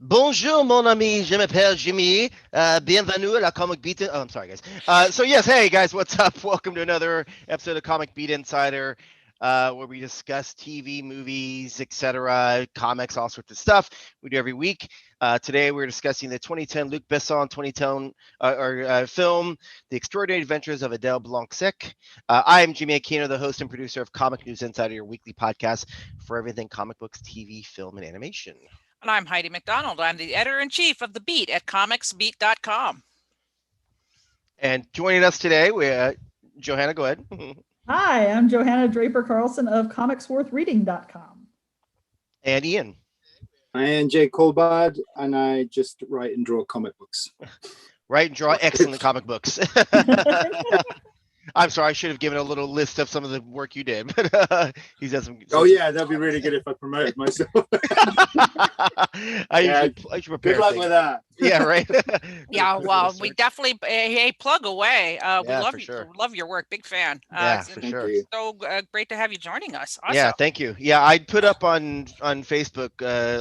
Bonjour, mon ami. Je m'appelle Jimmy. Bienvenue à la Comic Beat. Oh, I'm sorry, guys. So yes, hey guys, what's up? Welcome to another episode of Comic Beat Insider, where we discuss TV, movies, etc., comics, all sorts of stuff. We do every week. Today we're discussing the 2010 Luc Besson 2010 film, The Extraordinary Adventures of AdÈle Blanc-Sec. I am Jimmy Aquino, the host and producer of Comic News Insider, your weekly podcast for everything comic books, TV, film, and animation. And I'm Heidi McDonald. I'm the editor-in-chief of The Beat at comicsbeat.com. And joining us today, Johanna, go ahead. Hi, I'm Johanna Draper Carlson of comicsworthreading.com. And Ian. I am Jay Culbard, and I just write and draw comic books. Write and draw excellent comic books. I'm sorry, I should have given a little list of some of the work you did, but he's done some. Oh yeah, that'd be really good if I promoted myself. I should prepare. Good luck with that. Yeah, right. Yeah, well, we definitely plug away. We love your work. Big fan. Yeah, for sure. So great to have you joining us. Awesome. Yeah, thank you. Yeah, I put up on Facebook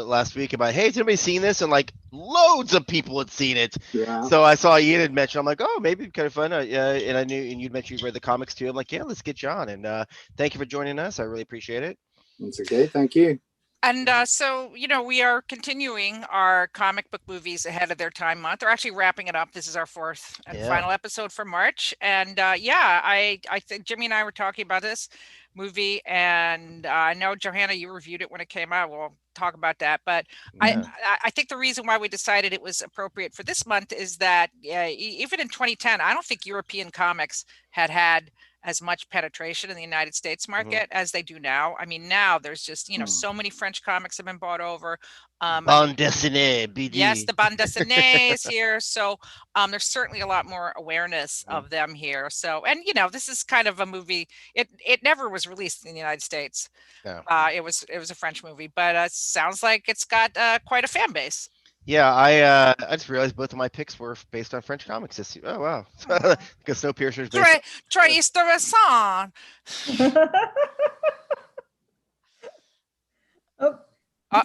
last week about, hey, has anybody seen this? And like loads of people had seen it. Yeah. So I saw Ian had mentioned. I'm like, oh, maybe it'd be kind of fun. And I knew, and you'd mentioned you read the comics too. I'm like, yeah, let's get you on. And thank you for joining us. I really appreciate it. It's okay. Thank you. And so, we are continuing our comic book movies ahead of their time month. We're actually wrapping it up. This is our fourth and final episode for March. And I think Jimmy and I were talking about this movie, and I know, Johanna, you reviewed it when it came out. We'll talk about that. But I think the reason why we decided it was appropriate for this month is that even in 2010, I don't think European comics had as much penetration in the United States market as they do now. I mean, now there's just, so many French comics have been bought over. Bande dessinée, BD. Yes, the bande dessinée is here. So there's certainly a lot more awareness of them here. So, and this is kind of a movie. It never was released in the United States. No. It was a French movie, but sounds like it's got quite a fan base. Yeah, I just realized both of my picks were based on French comics this year. Oh wow, because Snowpiercer's based. Très intéressant. I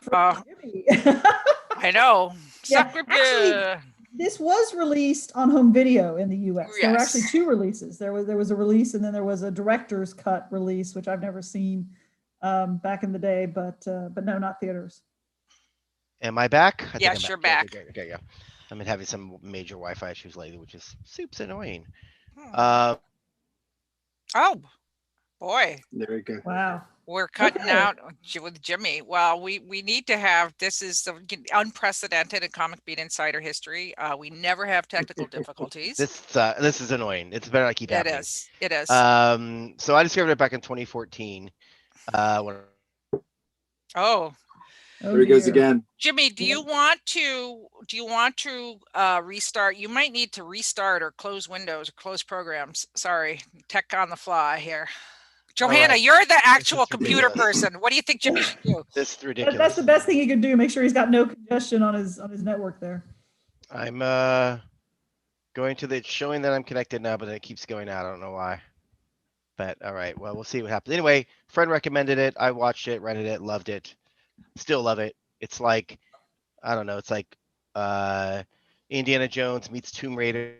know. Yeah, actually, this was released on home video in the U.S. Yes. There were actually two releases. There was a release, and then there was a director's cut release, which I've never seen back in the day, but no, not theaters. Am I back? Yes, you're back. Okay, yeah. I've been having some major Wi-Fi issues lately, which is super annoying. Oh boy. There we go. Wow. We're cutting out with Jimmy. Well, we need to have, this is unprecedented in Comic Beat Insider history. We never have technical difficulties. This is annoying. It's better I keep happening. It is. So I discovered it back in 2014. There he goes again. Jimmy, do you want to restart? You might need to restart or close Windows or close programs. Sorry, tech on the fly here. Johanna, you're the actual computer person. What do you think Jimmy should do? This is ridiculous. That's the best thing he could do. Make sure he's got no congestion on his network there. I'm going to it's showing that I'm connected now, but it keeps going out. I don't know why. But all right, well, we'll see what happens. Anyway, friend recommended it. I watched it, rented it, loved it. Still love it. It's like, I don't know, it's like Indiana Jones meets Tomb Raider.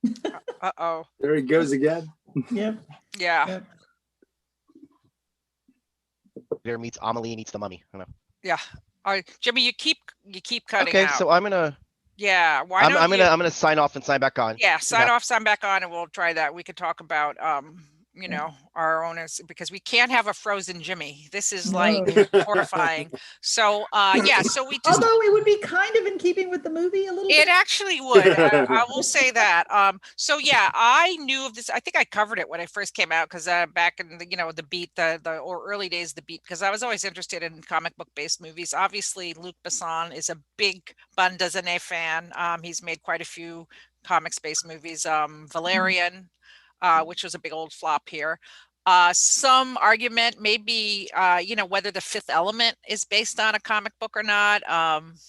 There he goes again. Yep. Yeah. Yep. There meets Amelie meets the Mummy. I don't know. Yeah. All right, Jimmy, you keep cutting out. Okay, so I'm gonna. Yeah. I'm gonna sign off and sign back on. Yeah, sign off, sign back on, and we'll try that. We could talk about our owners, because we can't have a frozen Jimmy. This is like horrifying. So so we just, although it would be kind of in keeping with the movie a little bit. It actually would. I will say that. So yeah, I knew of this. I think I covered it when it first came out, because back in the Beat, the early days of the Beat, because I was always interested in comic book based movies. Obviously, Luc Besson is a big bande dessinée fan. He's made quite a few comics based movies. Valerian, which was a big old flop here. Some argument maybe, whether The Fifth Element is based on a comic book or not.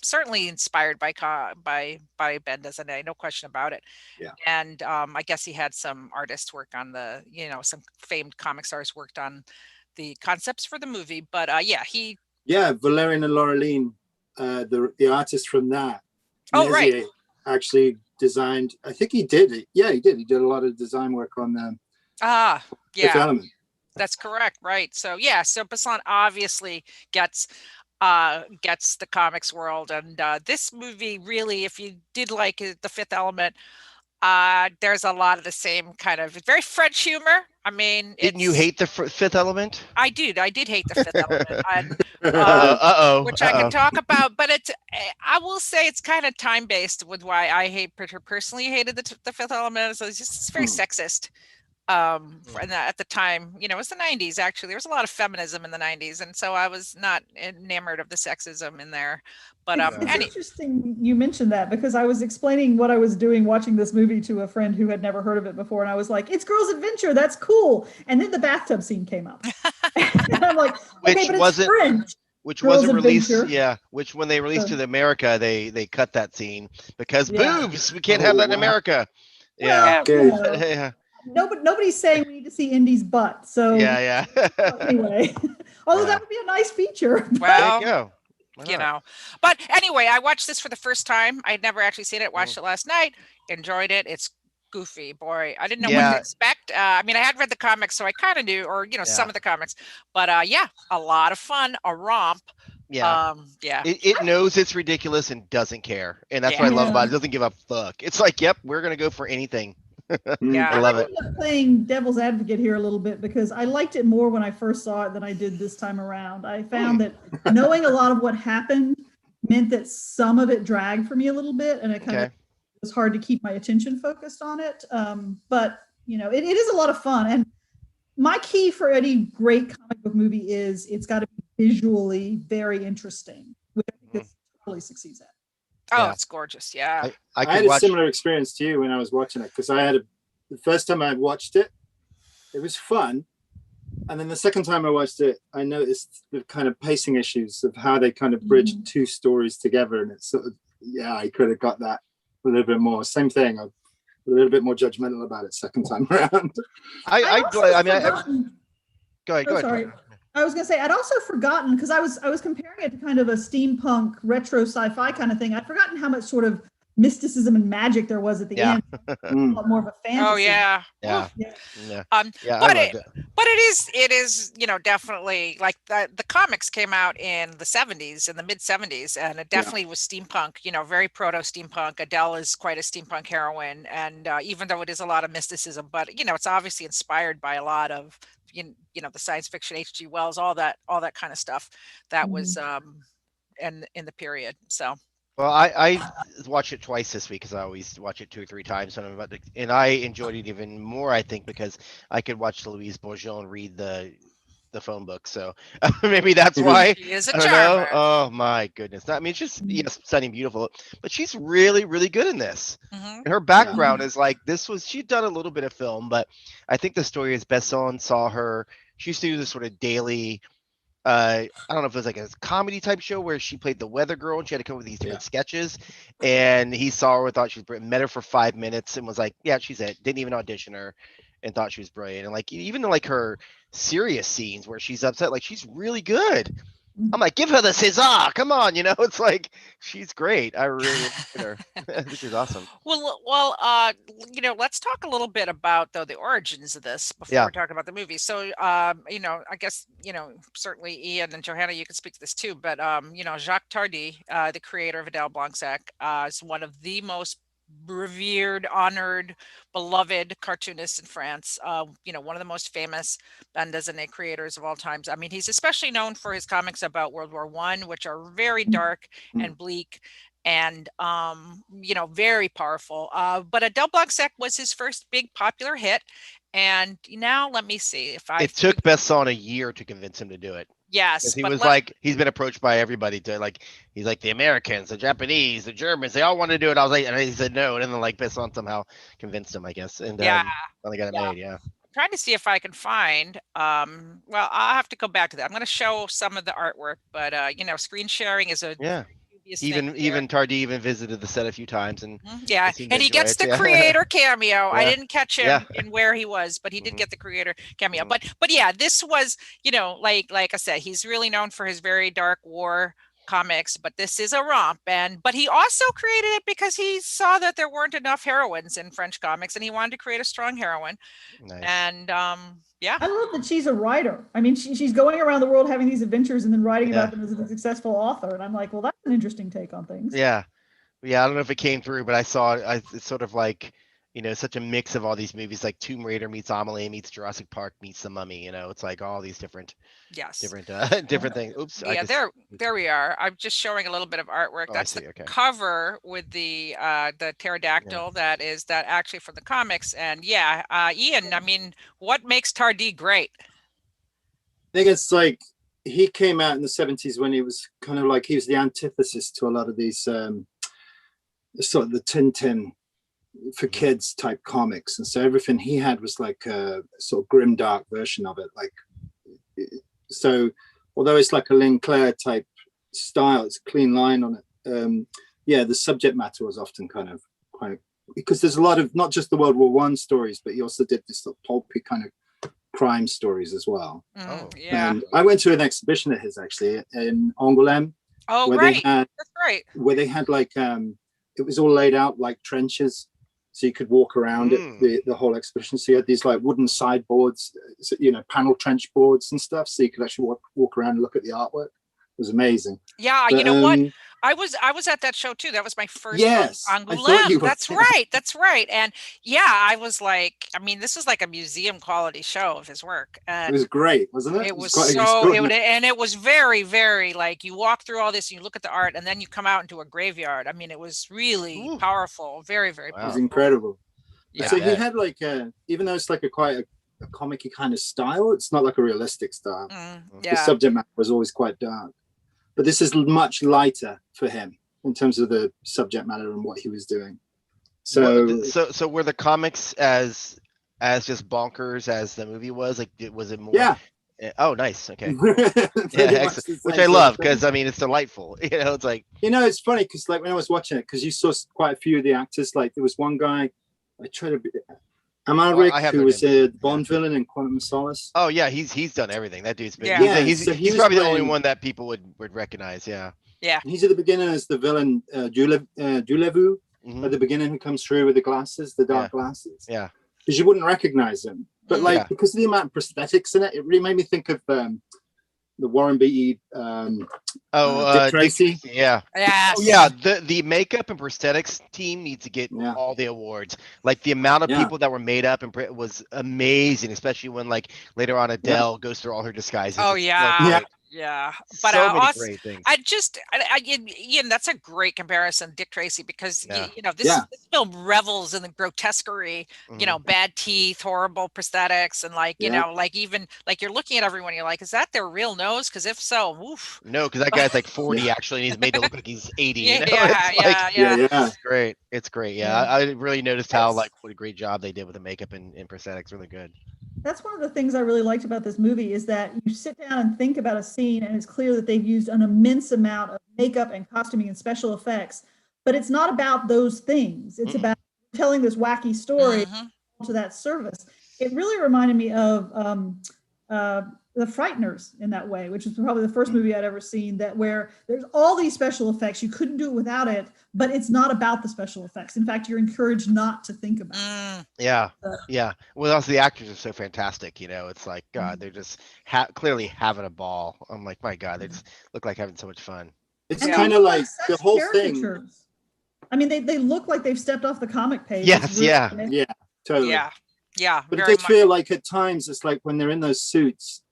Certainly inspired by bande dessinée, no question about it. Yeah. And I guess he had some artists work on some famed comic stars worked on the concepts for the movie. But Valerian and Laureline the artist from that, Oh, right. Messier, actually designed. I think he did it. Yeah, he did. He did a lot of design work on Fifth Yeah, Element. that's correct. Right. So yeah, so Besson obviously gets the comics world, and this movie really, if you did like The Fifth Element, there's a lot of the same kind of very French humor. I mean, Didn't you hate the Fifth Element? I did hate The Fifth Element, and which I can talk about, but I will say it's kind of time based with why I personally hated the Fifth Element. So it's very sexist. And at the time, it was the 90s. Actually, there was a lot of feminism in the 90s, and so I was not enamored of the sexism in there. But it's interesting you mentioned that, because I was explaining what I was doing watching this movie to a friend who had never heard of it before, and I was like, "It's girls' adventure. That's cool." And then the bathtub scene came up, and I'm like, "Okay, but it's French." Which Girls' wasn't released, Adventure. yeah. Which when they released to America, they cut that scene because Yeah. boobs. We can't have that in America. Yeah. Well, Yeah. Nobody's saying we need to see Indy's butt. So Yeah. anyway, although that would be a nice feature. Well, there you go. But anyway, I watched this for the first time. I'd never actually seen it. Watched it last night. Enjoyed it. It's goofy, boy. I didn't know what to expect. I mean, I had read the comics, so I kind of knew, or some of the comics. But a lot of fun. A romp. Yeah. Yeah. It knows it's ridiculous and doesn't care, and that's what I love about it. It doesn't give a fuck. It's like, yep, we're gonna go for anything. Yeah, I love it. I'm playing devil's advocate here a little bit, because I liked it more when I first saw it than I did this time around. I found that knowing a lot of what happened meant that some of it dragged for me a little bit, and it kind of was hard to keep my attention focused on it. But it is a lot of fun. And my key for any great comic book movie is it's got to be visually very interesting, which I think it totally succeeds at. Oh, it's gorgeous. Yeah. I had a similar experience to you when I was watching it, because the first time I watched it, it was fun. And then the second time I watched it, I noticed the kind of pacing issues of how they kind of bridged two stories together. And it's sort of, I could have got that a little bit more. Same thing. I'm a little bit more judgmental about it second time around. Go ahead. Sorry. I was going to say, I'd also forgotten, because I was comparing it to kind of a steampunk retro sci-fi kind of thing. I'd forgotten how much sort of mysticism and magic there was at the end. More of a fantasy. Oh yeah. But it is definitely like the comics came out in the 70s, in the mid 70s, and it definitely was steampunk. Very proto steampunk. Adèle is quite a steampunk heroine, and even though it is a lot of mysticism, but it's obviously inspired by a lot of the science fiction, H.G. Wells, all that kind of stuff that was in the period. So. Well, I watched it twice this week, because I always watch it 2 or 3 times, and I enjoyed it even more, I think, because I could watch Louise Bourgeon read the phone book. So maybe that's why. She is a charmer. Oh my goodness! I mean, it's just stunning, beautiful, but she's really, really good in this. And her background is like she'd done a little bit of film, but I think the story is Besson saw her. She used to do this sort of daily. I don't know if it was like a comedy type show where she played the weather girl and she had to come up with these different sketches. And he saw her, thought she was brilliant, met her for 5 minutes and was like, yeah, she's it. Didn't even audition her and thought she was brilliant. And like, even like her serious scenes where she's upset, like she's really good. I'm like, give her the scissor. Come on. It's like, she's great. I really like her. This is awesome. Well, let's talk a little bit about the origins of this before we talk about the movie. So, I guess, certainly Ian and Johanna, you can speak to this too, but, Jaques Tardi, the creator of Adèle Blanc-Sec, is one of the most revered, honored, beloved cartoonists in France. One of the most famous bande dessinée creators of all times. I mean, he's especially known for his comics about World War I, which are very dark and bleak and very powerful. But Adèle Blanc-Sec was his first big popular hit. And now let me see if it took Besson a year to convince him to do it. Yes, he was he's been approached by everybody to he's like the Americans, the Japanese, the Germans, they all want to do it. I was like, and he said no, and then Besson somehow convinced him, I guess, and finally got it made. Yeah, I'm trying to see if I can find. Well, I'll have to go back to that. I'm going to show some of the artwork, but screen sharing is a even Tardi even visited the set a few times, and and he gets the creator cameo. I didn't catch him in where he was, but he did get the creator cameo. But yeah, this was like I said, he's really known for his very dark war comics, but this is a romp. But he also created it because he saw that there weren't enough heroines in French comics, and he wanted to create a strong heroine. Nice. And yeah, I love that she's a writer. I mean, she's going around the world having these adventures and then writing about them as a successful author. And I'm like, well, that's an interesting take on things. Yeah. Yeah, I don't know if it came through, but I saw it. It's sort of like, you know, such a mix of all these movies, like Tomb Raider meets Amelie meets Jurassic Park meets The Mummy. You know, it's like all these different things. Oops. Yeah, there we are. I'm just showing a little bit of artwork. Oh, That's the cover with the pterodactyl. That is that actually from the comics. And yeah, Ian, I mean, what makes Tardi great? I think it's like he came out in the 70s when he was kind of like, he was the antithesis to a lot of these sort of the Tintin for kids type comics, and so everything he had was like a sort of grim dark version of it. Like, so although it's like a Linclair type style, it's a clean line on it. Yeah, the subject matter was often kind of because there's a lot of not just the World War I stories, but he also did this sort of pulpy kind of crime stories as well. Yeah. And I went to an exhibition of his actually in Angoulême. Oh, right. That's right. Where they had like it was all laid out like trenches, so you could walk around it, the whole exhibition. So you had these like wooden sideboards, you know, panel trench boards and stuff, so you could actually walk around and look at the artwork. It was amazing. Yeah, but, you know what? I was at that show too. That was my first Angoulême. That's right. And yeah, I was like, I mean, this is like a museum quality show of his work. And it was great, wasn't it? It was so, and it was very, very like you walk through all this and you look at the art and then you come out into a graveyard. I mean, it was really powerful, very, very powerful. It was incredible. Yeah. So he had like even though it's like quite a comic-y kind of style, it's not like a realistic style. The subject matter was always quite dark. But this is much lighter for him in terms of the subject matter and what he was doing. So were the comics as just bonkers as the movie was? Like, was it more? Yeah. Oh, nice. Okay. Yeah, which I love because I mean it's delightful. You know, it's like, you know, it's funny because like when I was watching it, because you saw quite a few of the actors. Like there was one guy, I try to be. Amalric, who was a Bond villain in Quantum of Solace. Oh yeah, he's done everything. That dude's been. He's so probably the only one that people would recognize. Yeah. Yeah. He's at the beginning as the villain, Dulevu, at the beginning, who comes through with the glasses, the dark glasses. Yeah. Because you wouldn't recognize him, but like because of the amount of prosthetics in it, it really made me think of the Warren Beatty, Dick Tracy. Yeah. Yes. Oh, yeah. The makeup and prosthetics team needs to get all the awards. Like the amount of people that were made up and was amazing, especially when like later on Adèle goes through all her disguises. Oh yeah. Yeah, but so many great things. Ian, that's a great comparison, Dick Tracy, because you know this film revels in the grotesquerie. You know, bad teeth, horrible prosthetics, and like you know, like even like you're looking at everyone, you're like, is that their real nose? Because if so, woof. No, because that guy's like 40 actually, and he's made to look like he's 80. Yeah, you know? It's great. It's great. Yeah, I really noticed how like what a great job they did with the makeup and prosthetics. Really good. That's one of the things I really liked about this movie is that you sit down and think about a scene and it's clear that they've used an immense amount of makeup and costuming and special effects, but it's not about those things. It's about telling this wacky story to that service. It really reminded me of The Frighteners in that way, which is probably the first movie I'd ever seen where there's all these special effects. You couldn't do it without it, but it's not about the special effects. In fact, you're encouraged not to think about it. Yeah. Well, also the actors are so fantastic. You know, it's like, God, they're just clearly having a ball. I'm like, my God, they just look like having so much fun. It's kind of like the whole thing. I mean, they look like they've stepped off the comic page. Yes, yeah, totally. Yeah. But it does feel like at times it's like when they're in those suits,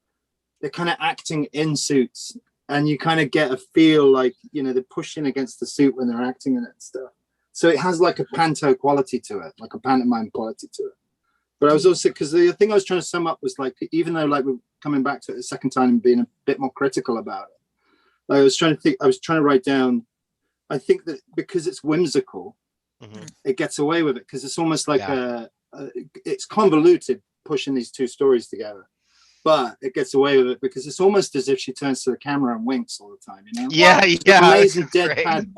they're kind of acting in suits, and you kind of get a feel like, you know, they're pushing against the suit when they're acting in it and stuff. So it has like a panto quality to it, like a pantomime quality to it. But I was also, because the thing I was trying to sum up was like, even though like we're coming back to it a second time and being a bit more critical about it, like I was trying to write down, I think that because it's whimsical, it gets away with it because it's almost like it's convoluted pushing these two stories together. But it gets away with it because it's almost as if she turns to the camera and winks all the time, you know? Amazing deadpan,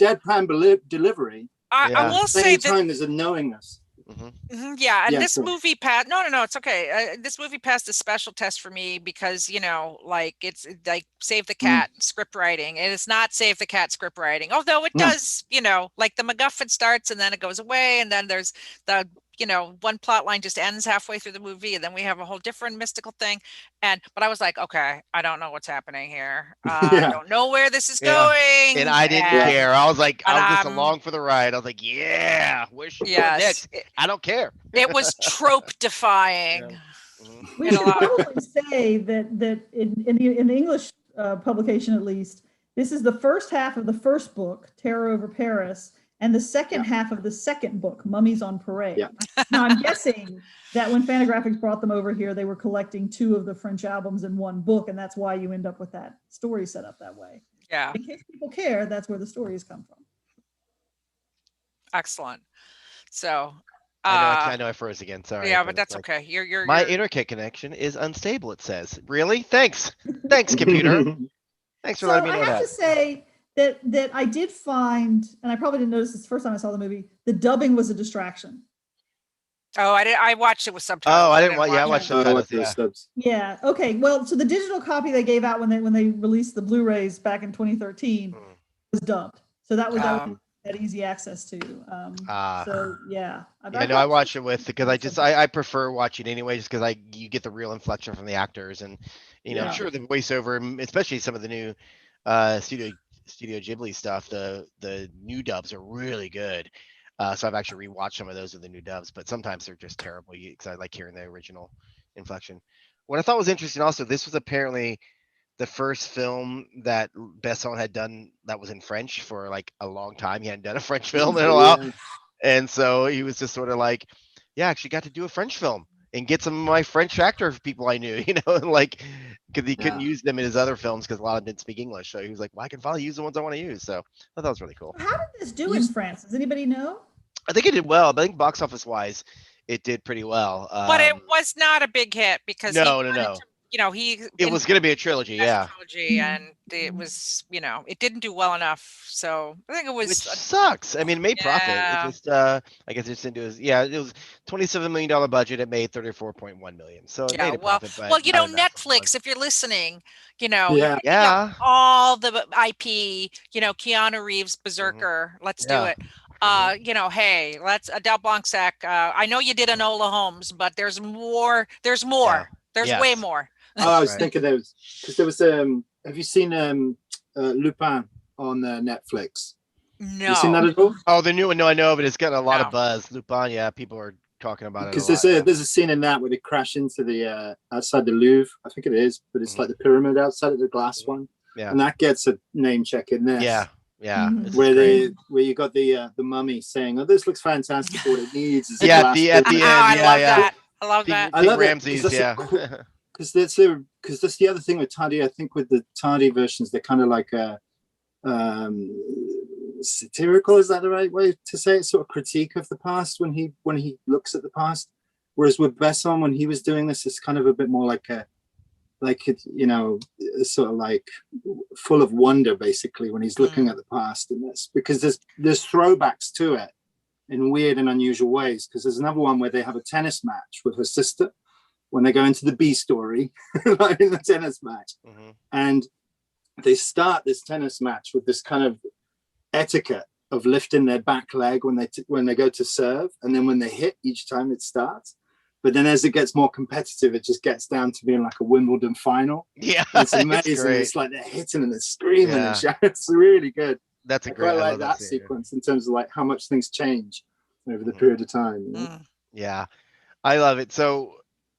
deadpan delivery. I will say that. At the same time, there's a knowingness. Yeah, and Yeah, this sorry. movie passed. No, it's okay. This movie passed a special test for me because like it's like Save the Cat script writing, and it's not Save the Cat script writing. Although it does, like the MacGuffin starts and then it goes away, and then there's the one plot line just ends halfway through the movie, and then we have a whole different mystical thing. But I was like, okay, I don't know what's happening here. I don't know where this is going. And I didn't and- care. I was like, I and was just I'm- along for the ride. I was like, yeah, where's she going Yes, next? I don't care. it was trope defying. We in a should lot of probably say that in the English publication, at least, this is the first half of the first book, Terror Over Paris, and the second half of the second book, Mummies on Parade. Yeah. Now, I'm guessing that when Fantagraphics brought them over here, they were collecting 2 of the French albums in one book, and that's why you end up with that story set up that way. Yeah, In case people care, that's where the stories come from. excellent. So I know I froze again. Sorry. yeah, but that's it's okay. You're my internet connection is unstable, it says. Really? Thanks, computer. Thanks for So letting me I know have that. to say that I did find, and I probably didn't notice this the first time I saw the movie, the dubbing was a distraction. Oh, I watched it with subtitles. Oh, I didn't watch. Yeah, I watch watched it. I subtitles. watched the Yeah. subs. Yeah. Okay. Well, so the digital copy they gave out when they released the Blu-rays back in 2013 was dubbed. So that was that easy access to. So yeah. I know I watch it with because I prefer watching anyway, just because you get the real inflection from the actors, and I'm sure the voiceover, especially some of the new Studio Ghibli stuff, the new dubs are really good. So I've actually rewatched some of those with the new dubs, but sometimes they're just terrible because I like hearing the original inflection. What I thought was interesting also, this was apparently the first film that Besson had done that was in French for like a long time. He hadn't done a French film in a while. And so he was just sort of like, yeah, I actually got to do a French film and get some of my French actor people I knew, like, because he couldn't use them in his other films because a lot of them didn't speak English. So he was like, well, I can finally use the ones I want to use. So I thought that was really cool. How did this do in France? Does anybody know? I think it did well, but I think box office wise, it did pretty well. But it was not a big hit because no. It was going to be a trilogy, and it was, it didn't do well enough. So I think it was. Which sucks. I mean, it made profit. It just, I guess it just didn't do as. Yeah, it was $27 million budget. It made $34.1 million. So it made a profit. But Netflix, if you're listening, all the IP, Keanu Reeves, Berserker. Let's do it. Hey, let's Adèle Blanc-Sec. I know you did Enola Holmes, but there's more. There's more. There's way more. I was thinking there was, because there was have you seen Lupin on Netflix? No. Have you seen that at all? Oh, the new one? No, I know, but it's got a lot of buzz. Lupin, yeah, people are talking about it. Because there's a scene in that where they crash into the outside the Louvre, I think it is, but it's like the pyramid outside of the glass one. Yeah. And that gets a name check in this. Yeah. Where you got the mummy saying, "Oh, this looks fantastic. What it needs is at the end. I love that. I love Ramses, because that's the other thing with Tardi. I think with the Tardi versions, they're kind of like satirical. Is that the right way to say it? Sort of critique of the past when he looks at the past. Whereas with Besson, when he was doing this, it's kind of a bit more like sort of like full of wonder, basically, when he's looking at the past. And that's because there's throwbacks to it in weird and unusual ways. Because there's another one where they have a tennis match with her sister when they go into the B story, like in the tennis match, and they start this tennis match with this kind of etiquette of lifting their back leg when they go to serve, and then when they hit each time it starts. But then as it gets more competitive, it just gets down to being like a Wimbledon final. Yeah, it's amazing. It's like they're hitting and they're screaming and shouting. It's really good. That's I like that sequence in terms of like how much things change over the period of time. Yeah, I love it. So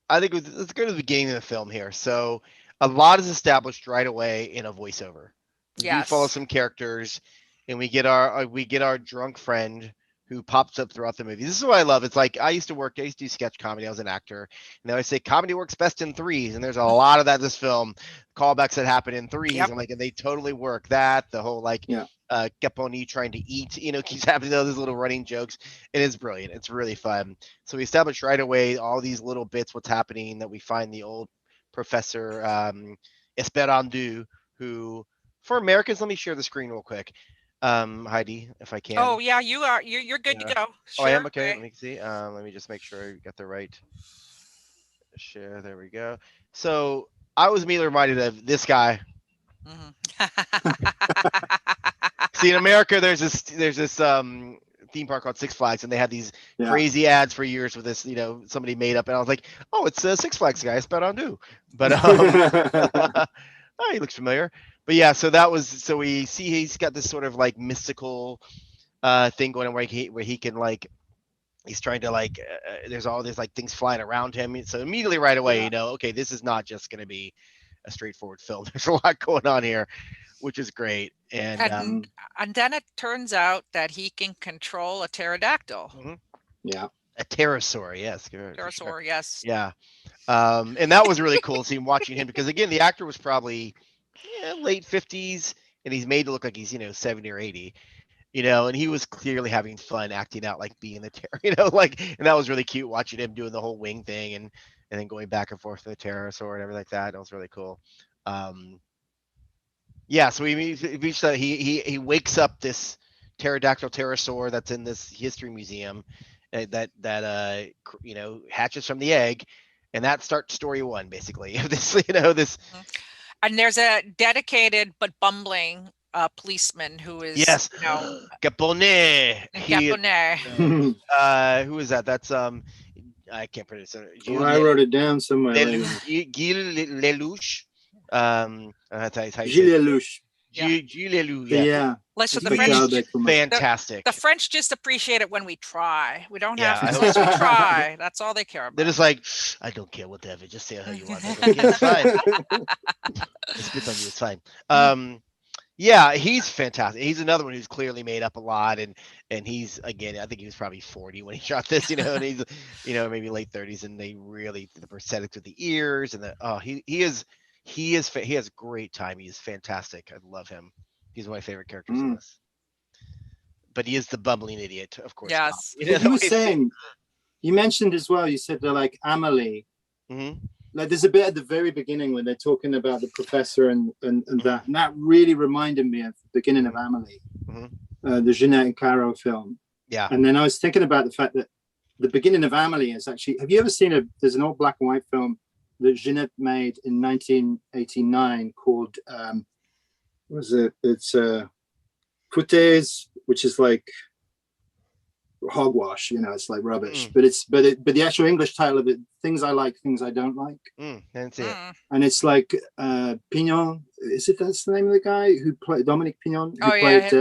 I think let's go to the beginning of the film here. So a lot is established right away in a voiceover. We follow some characters, and we get our drunk friend who pops up throughout the movie. This is what I love. It's like I used to do sketch comedy. I was an actor, and they always say comedy works best in threes, and there's a lot of that in this film. Callbacks that happen in threes, and they totally work that. The whole Caponi trying to eat, keeps happening. All these little running jokes. It is brilliant. It's really fun. So we establish right away all these little bits, what's happening, that we find the old Professor Esperandu, who, for Americans, let me share the screen real quick. Heidi, if I can. Oh yeah, you are. You're good to go. Oh, I am Sure, okay. right. Let me see. Let me just make sure I got the right share. There we go. So I was immediately reminded of this guy. Mhm. See, in America, there's this theme park called Six Flags, and they had these Yeah. crazy ads for years with this, somebody made up, and I was like, oh, it's Six Flags guy, spelled on new. But oh, he looks familiar. But yeah, so we see he's got this sort of like mystical thing going on where he can like he's trying to like there's all these like things flying around him. So immediately right away, Yeah. okay, this is not just going to be a straightforward film. There's a lot going on here, which is great. And And then it turns out that he can control a pterodactyl. Yeah. a pterosaur, yes, Pterosaur, sure. yes. Yeah. And that was really cool seeing watching him because again, the actor was probably late 50s, and he's made to look like he's 70 or 80. And he was clearly having fun acting out like being the like, and that was really cute watching him doing the whole wing thing and then going back and forth with the pterosaur and everything like that. That was really cool. Yeah, so he reached that he wakes up this pterodactyl pterosaur that's in this history museum that hatches from the egg, and that starts story one basically of this this. And there's a dedicated but bumbling policeman who is Yes, Capone. Capone. Who is that? That's I can't pronounce it. I wrote it down somewhere. Gilles Lelouch. That's how you say Gilles it. Lelouch. Gilles Lelouch. Yeah. Listen, the It's French, fantastic. the French just appreciate it when we try. We don't Yeah, have to, as long as we try. That's all they care about. They're just like, I don't care whatever. Just say how you want. Like, okay, it's fine. I spit on you. It's fine. Yeah, he's fantastic. He's another one who's clearly made up a lot, and he's again, I think he was probably 40 when he shot this, and he's maybe late 30s, and they really the prosthetics with the ears and he has great time. He is fantastic. I love him. He's one of my favorite characters in this. But he is the bumbling idiot, of course. Yes. You were saying, you mentioned as well. You said they're like Amelie. Mm-hmm. Like there's a bit at the very beginning when they're talking about the professor and that, and that really reminded me of the beginning of Amelie, the Jeanette and Caro film. Yeah. And then I was thinking about the fact that the beginning of Amelie is actually, have you ever seen there's an old black and white film that Jeanette made in 1989 called, what was it? It's Foutaise, which is like hogwash, it's like rubbish, but the actual English title of it, Things I Like, Things I Don't Like. That's it. And it's like Pignon, that's the name of the guy who played Dominique Pignon, who played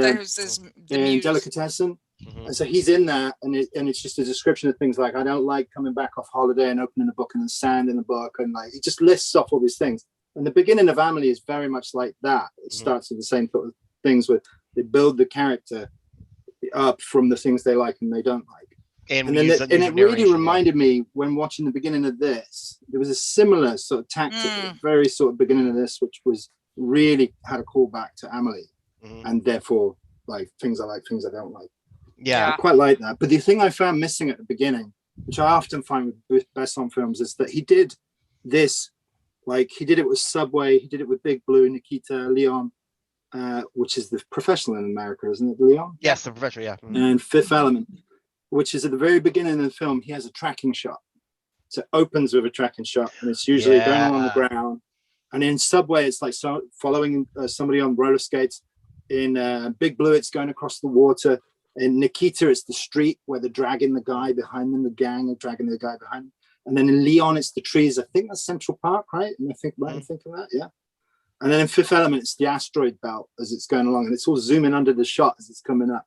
in Delicatessen. And so he's in that, and it's just a description of things like, I don't like coming back off holiday and opening a book and then sand in the book, and like he just lists off all these things. And the beginning of Amelie is very much like that. It starts with the same sort of things where they build the character up from the things they like and they don't like. And it really reminded me when watching the beginning of this, there was a similar sort of tactic at the very sort of beginning of this, which was really had a callback to Amelie, and therefore like things I like, things I don't like. Yeah, I quite like that. But the thing I found missing at the beginning, which I often find with Besson films, is that he did this, like he did it with Subway, he did it with Big Blue, Nikita, Leon, which is the Professional in America, isn't it, Leon? Yes, the Professional, yeah. And Fifth Element, which is at the very beginning of the film, he has a tracking shot. So it opens with a tracking shot, and it's usually going on the ground. And in Subway, it's like following somebody on roller skates. In Big Blue, it's going across the water. In Nikita, it's the street where they're dragging the guy behind them, the gang are dragging the guy behind them. And then in Leon, it's the trees. I think that's Central Park, right? And I think of that, yeah. And then in Fifth Element, it's the asteroid belt as it's going along, and it's all zooming under the shot as it's coming up.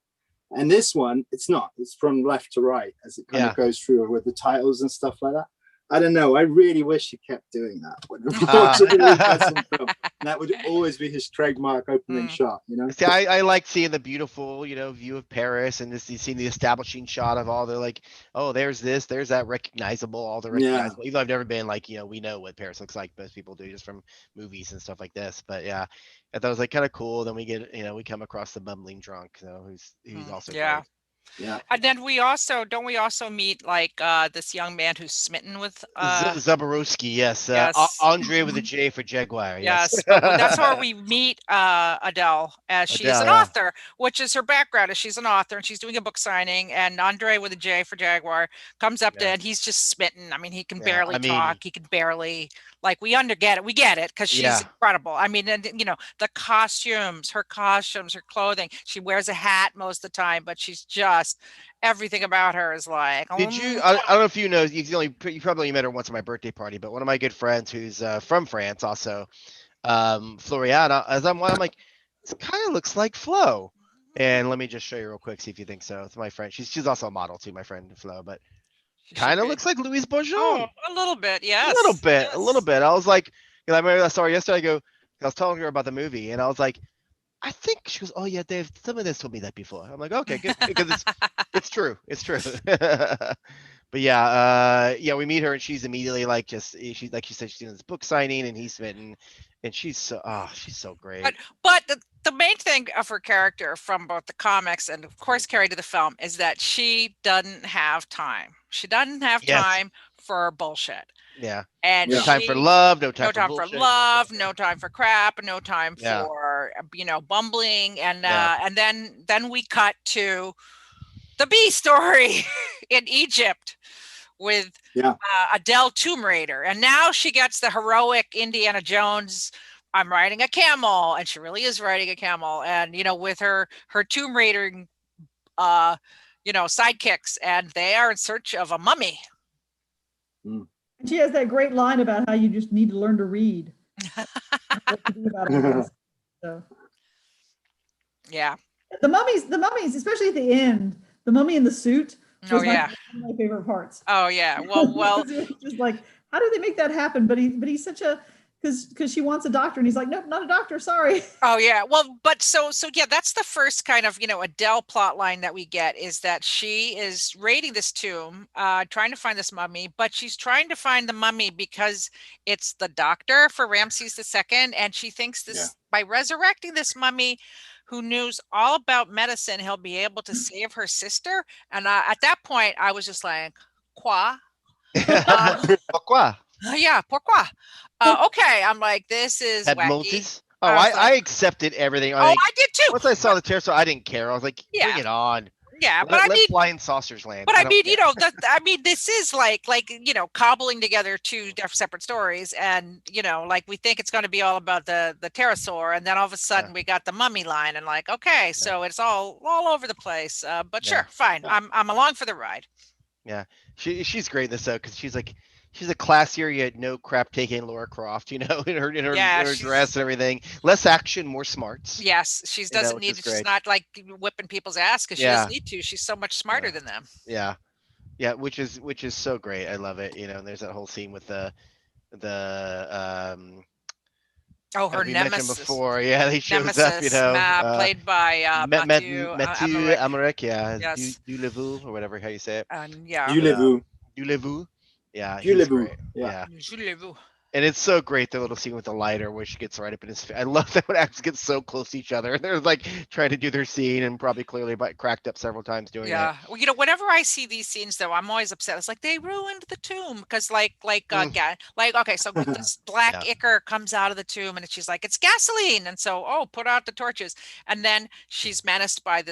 And this one, it's not. It's from left to right as it kind of goes through with the titles and stuff like that. I don't know. I really wish he kept doing that. That would always be his trademark opening shot, See, I like seeing the beautiful, view of Paris, and just seeing the establishing shot of all the like, oh, there's this, there's that recognizable, all the recognizable. Even though I've never been like, we know what Paris looks like. Most people do just from movies and stuff like this. But yeah, I thought it was like kind of cool. Then we get, we come across the bumbling drunk, who's also great. Yeah. And then we also meet like this young man who's smitten with Zaborowski, yes. yes. Andre with a J for Jaguar, yes. Yes, but that's where we meet Adèle, as she is Adèle, an yeah. author, which is her background. Is she's an author and she's doing a book signing. And Andre with a J for Jaguar comes up to, Yeah. and he's just smitten. I mean, he can Yeah, barely I mean- talk. He can barely we get it. We get it because she's Yeah. incredible. I mean, and the costumes, her clothing. She wears a hat most of the time, but she's just everything about her is like. Did you? I don't know if you know. You probably met her once at my birthday party, but one of my good friends who's from France, also, Floriana. As I'm like, this kind of looks like Flo. And let me just show you real quick, see if you think so. It's my friend. She's also a model too, my friend Flo, but kind of looks like Louise Bourgeon. Oh, a little bit, yes. A little bit, yes. a little bit. I was like, I remember I saw her yesterday. I was telling her about the movie, and I was like, I think she goes, oh yeah, Dave, some of this told me that before. I'm like, okay, good, because it's true, it's true. But yeah, we meet her, and she's immediately like, she's like she said, she's doing this book signing, and he's smitten, and she's so great. But the main thing of her character from both the comics and of course carried to the film is that she doesn't have time. She doesn't have time for bullshit. Yeah. And no time for love, no time for bullshit, love, no time for crap, no time for bumbling, and then we cut to the B story in Egypt with Adèle Tomb Raider, and now she gets the heroic Indiana Jones. I'm riding a camel, and she really is riding a camel, and with her Tomb Raider, sidekicks, and they are in search of a mummy. And she has that great line about how you just need to learn to read. What to do about all this. So. Yeah. The mummies, especially at the end, the mummy in the suit. Oh one yeah. of my favorite parts. Oh yeah. Well. Just like, how do they make that happen? But he's such a, because she wants a doctor, and he's like, nope, not a doctor, sorry. Oh yeah. Well, but so yeah, that's the first kind of Adèle plot line that we get, is that she is raiding this tomb, trying to find this mummy, but she's trying to find the mummy because it's the doctor for Ramses II, and she thinks this by resurrecting this mummy who knows all about medicine, he'll be able to save her sister. And at that point, I was just like, quoi? Pourquoi? Yeah, pourquoi? Okay, I'm like, this is wacky. Oh, I accepted everything. I did too. Once I saw the pterodactyl, I didn't care. I was like, bring it on. Yeah, but let flying saucers land. But I mean, this is like cobbling together two separate stories, and we think it's going to be all about the pterosaur, and then all of a sudden we got the mummy line, and like, okay, so it's all over the place. But sure, fine. I'm along for the ride. Yeah, she's great in this though, because she's a classier yet no crap taking Laura Croft, in her dress and everything. Less action, more smarts. Yes, she doesn't need. She's not like whipping people's ass because she doesn't need to. She's so much smarter than them. Yeah, which is so great. I love it. And there's that whole scene with the her nemesis before. Yeah, he shows nemesis, up. Played by Mathieu Amalric. Yeah, yes. Du Levu, or whatever how you say it. Du Levu. Yeah, he's great. Yeah. And it's so great, the little scene with the lighter where she gets right up in his face. I love that when actors get so close to each other and they're like trying to do their scene, and probably clearly cracked up several times doing it. Yeah. Well, whenever I see these scenes though, I'm always upset. It's like they ruined the tomb, because okay, so this black ichor comes out of the tomb, and she's like, it's gasoline, and so put out the torches, and then she's menaced by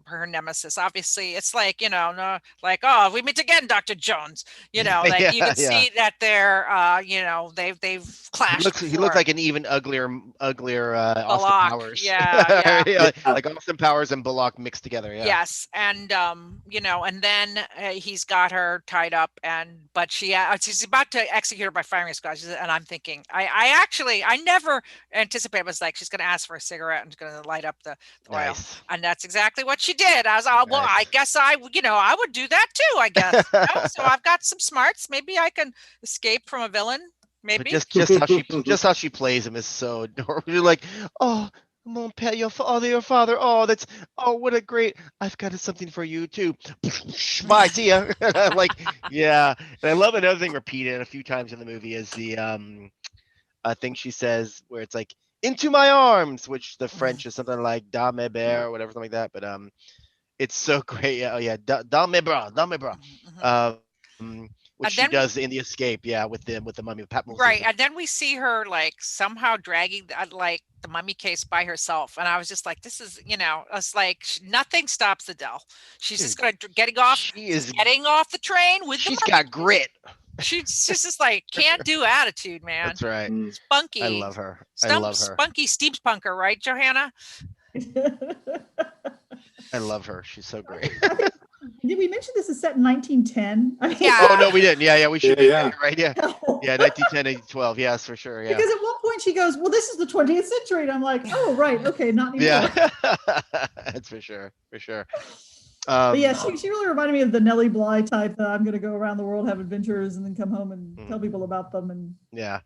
her nemesis. Obviously, it's like we meet again, Dr. Jones. You can see that they're they've clashed. He looks like an even uglier Austin Powers. Yeah. Like Austin Powers and Bullock mixed together. Yeah. Yes, and and then he's got her tied up, but she's about to execute her by firing a squad. And I'm thinking, I never anticipated, was like, she's going to ask for a cigarette and going to light up the oil, and that's exactly what she did. I was well, I guess I would do that too. I guess. So I've got some smarts. Maybe I can escape from a villain. Maybe. But just how she plays him is so adorable. You're like, oh, mon père, your father. Oh, what a great. I've got something for you too. Bye, see ya. Like, yeah. And I love another thing repeated a few times in the movie is the thing she says where it's like, into my arms, which the French is something like da me bear or whatever, something like that. But It's so great. Oh yeah, dans mes bras, dans mes bras. Which And she then does in the escape, yeah, with the mummy, Patmos. right, and then we see her like somehow dragging like the mummy case by herself, and I was just like, this is, it's like nothing stops Adele. She's just Dude, getting off the train with the She's mummy. got grit. She's just like can't do attitude, man. That's right. Spunky. I love her. I love her. Spunky steampunker, right, Johanna? I love her. She's so great. Did we mention this is set in 1910? I mean, Yeah. Oh no, we didn't. Yeah, we should. Yeah. Right. Yeah. Yeah. 1910, 1912. Yes, for sure. Yeah. Because at one point she goes, "Well, this is the 20th century," and I'm like, "Oh, right, okay, not anymore." Yeah. That's for sure. For sure. But yeah, she really reminded me of the Nellie Bly type. I'm going to go around the world, have adventures, and then come home and tell people about them. And yeah.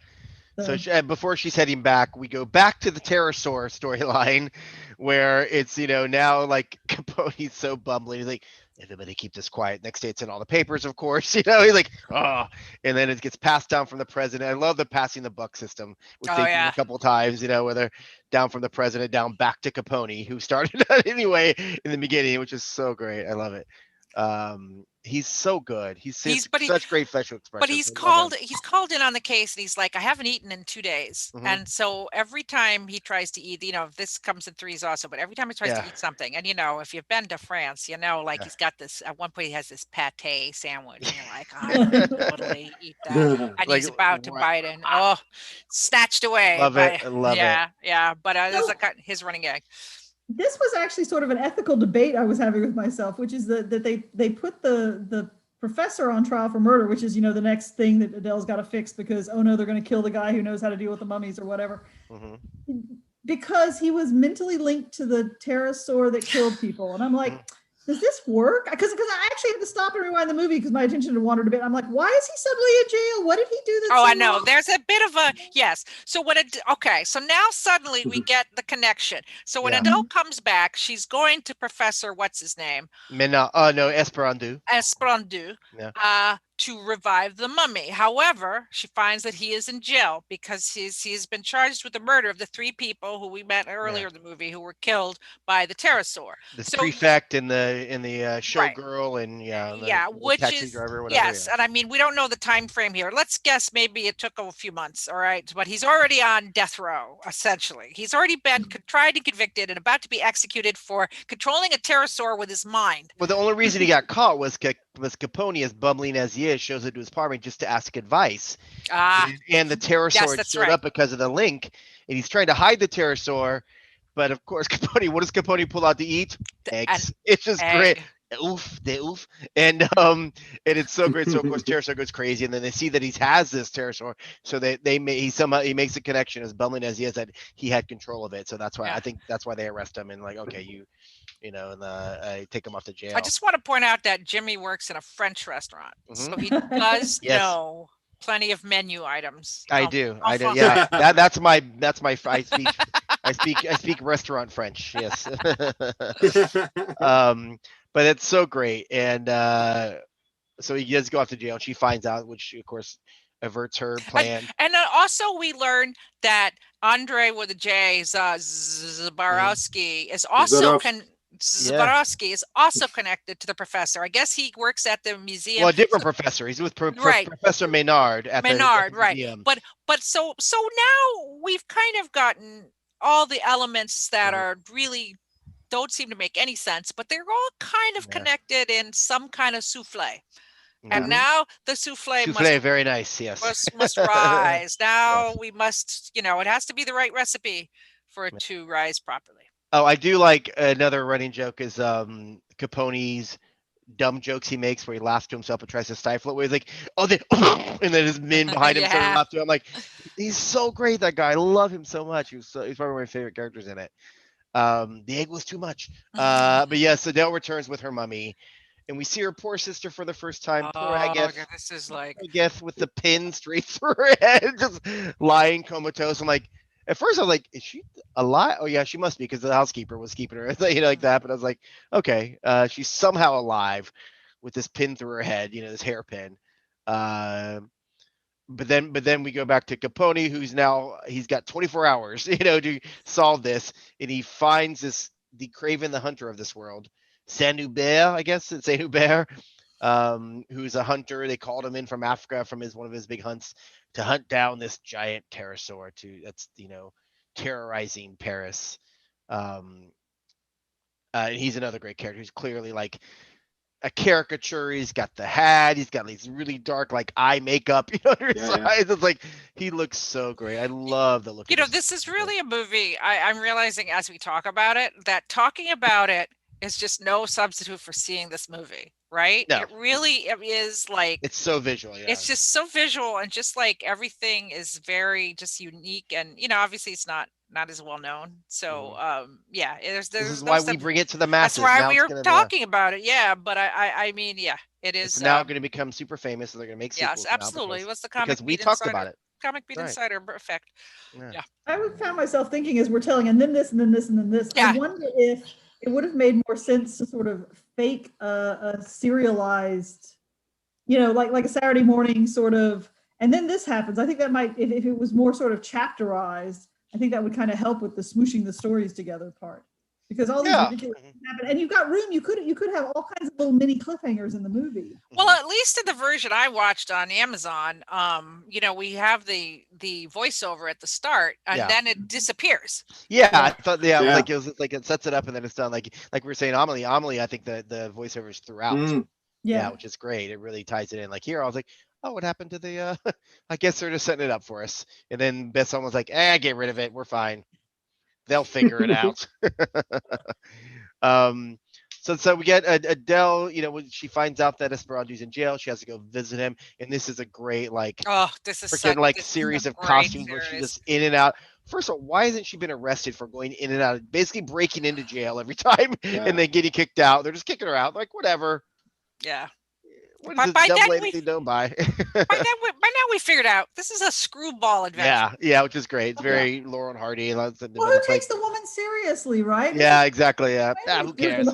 So before she's heading back, we go back to the pterosaur storyline, where it's now like Capone's so bumbling. He's like, everybody keep this quiet. Next day it's in all the papers, of course. He's like, oh, and then it gets passed down from the president. I love the passing the buck system, which they do a couple times. Where they're down from the president down back to Capone, who started that anyway in the beginning, which is so great. I love it. He's so good. He's such great facial expression. But he's called in on the case, and he's like, I haven't eaten in 2 days. And so every time he tries to eat, this comes in threes also, but every time he tries to eat something, and if you've been to France, like he's got this, at one point he has this pate sandwich, and you're like, oh, I would totally eat that. And he's about to bite it, and snatched away. Love it. I love it. Yeah. But that's his running gag. This was actually sort of an ethical debate I was having with myself, which is that they put the professor on trial for murder, which is, the next thing that Adele's got to fix because, oh no, they're going to kill the guy who knows how to deal with the mummies or whatever. Because he was mentally linked to the pterosaur that killed people. And I'm like, does this work? Because I actually had to stop and rewind the movie because my attention had wandered a bit. I'm like, why is he suddenly in jail? What did he do? I know. There's a bit of a yes. So so now suddenly we get the connection. So when Adele comes back, she's going to Professor what's his name? Esperandu. To revive the mummy. However, she finds that he is in jail because he's been charged with the murder of the 3 people who we met earlier in the movie who were killed by the pterosaur. The prefect and the showgirl and the taxi driver, whatever. Yes, and I mean we don't know the time frame here. Let's guess maybe it took a few months. All right, but he's already on death row. Essentially, he's already been tried and convicted and about to be executed for controlling a pterosaur with his mind. Well, the only reason he got caught was Capone, as bumbling as he is, shows up to his apartment just to ask advice. And the pterosaur showed up because of the link, and he's trying to hide the pterosaur. But of course, Capone, what does Capone pull out to eat? Eggs. It's just great. Oof. And it's so great. So of course, pterosaur goes crazy, and then they see that he has this pterosaur. So he makes a connection, as bumbling as he is, that he had control of it. So that's why I think that's why they arrest him and like, okay, and take him off to jail. I just want to point out that Jimmy works in a French restaurant, so he does know plenty of menu items. I do. Yeah, that's my. I speak restaurant French. Yes. But it's so great, and so he does go off to jail. And she finds out, which of course averts her plan. And also we learn that Andre with a J, Zabarowski, is also Zborowski is also connected to the professor. I guess he works at the museum. Well, a different professor. He's with Professor Maynard at the museum. But so now we've kind of gotten all the elements that are really don't seem to make any sense, but they're all kind of connected in some kind of souffle. And now the souffle must, very nice, yes, must rise. Now we must, it has to be the right recipe for it to rise properly. Oh, I do like another running joke is Capone's dumb jokes he makes where he laughs to himself and tries to stifle it, where he's like, and then his men behind him start to laugh to him. I'm like, he's so great, that guy. I love him so much. He's probably my favorite characters in it. The egg was too much. But yes, Adele returns with her mummy, and we see her poor sister for the first time. Poor Agatha. This is like Agatha with the pin straight through her head, just lying comatose. I'm like, at first I was like, is she alive? Oh yeah, she must be, because the housekeeper was keeping her, like that. But I was like, okay, she's somehow alive with this pin through her head, this hairpin. But then we go back to Capone, he's got 24 hours, to solve this, and he finds the Craven the Hunter of this world, Saint-Hubert, I guess it's Saint-Hubert, who's a hunter. They called him in from Africa from one of his big hunts to hunt down this giant pterosaur that's terrorizing Paris. And he's another great character. He's clearly like a caricature. He's got the hat. He's got these really dark like eye makeup, under his eyes. It's like he looks so great. I love the look. This is really a movie. I'm realizing as we talk about it that talking about it is just no substitute for seeing this movie, right? No. It really is like it's so visual. Yeah. It's just so visual, and just like everything is very just unique, and obviously it's not as well known. So there's this is why we bring it to the masses. That's why we were talking about it. Yeah, but I mean, it is. It's now going to become super famous, so they're going to make sequels. Yes, absolutely. What's the comic? Because we talked about it. Comic Beat Insider effect. Yeah. I found myself thinking as we're telling, and then this, and then this, and then this. Yeah. I wonder if it would have made more sense to sort of fake a serialized, like a Saturday morning sort of, and then this happens. I think that might, if it was more sort of chapterized, I think that would kind of help with the smooshing the stories together part. Because all these ridiculous things happen, and you've got room. You could have all kinds of little mini cliffhangers in the movie. Well, at least in the version I watched on Amazon, we have the voiceover at the start, and then it disappears. Yeah, I thought like it was like it sets it up and then it's done. Like we were saying, Amelie. I think the voiceover is throughout. Yeah, which is great. It really ties it in. Like here, I was like, oh, what happened to the? I guess they're just setting it up for us. And then Besson was like, get rid of it. We're fine. They'll figure it out. So we get Adèle, when she finds out that Esperando's in jail, she has to go visit him. And this is a great this is freaking series of costumes where she's just in and out. First of all, why hasn't she been arrested for going in and out, basically breaking into jail every time and then getting kicked out? They're just kicking her out. Like, whatever. Yeah. What is this dumb lady known by? By now we figured out this is a screwball adventure. Yeah, which is great. It's very Laurel and Hardy. Well, who takes the woman seriously, right? Yeah, exactly. Yeah, who cares?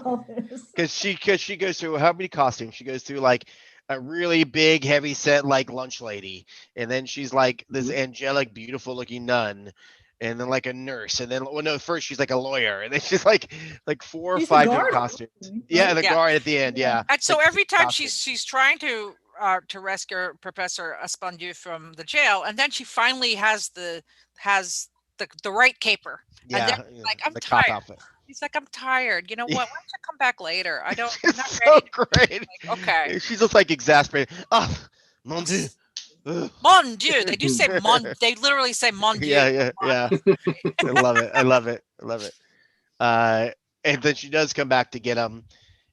Because she goes through how many costumes? She goes through like a really big, heavy set like lunch lady, and then she's like this angelic, beautiful looking nun. And then like a nurse, and then first she's like a lawyer, and then she's like 4 or 5 different costumes. Yeah, the guard at the end. Yeah. And so every time she's trying to rescue Professor Espandieu from the jail, and then she finally has the right caper. Yeah. And then I'm tired. He's like, I'm tired. You know what? Why don't you come back later? I'm not ready. So great. Okay. She's just like exasperated. Oh, mon Dieu. Mon Dieu, they do say they literally say mon Dieu. Yeah. I love it. And then she does come back to get him.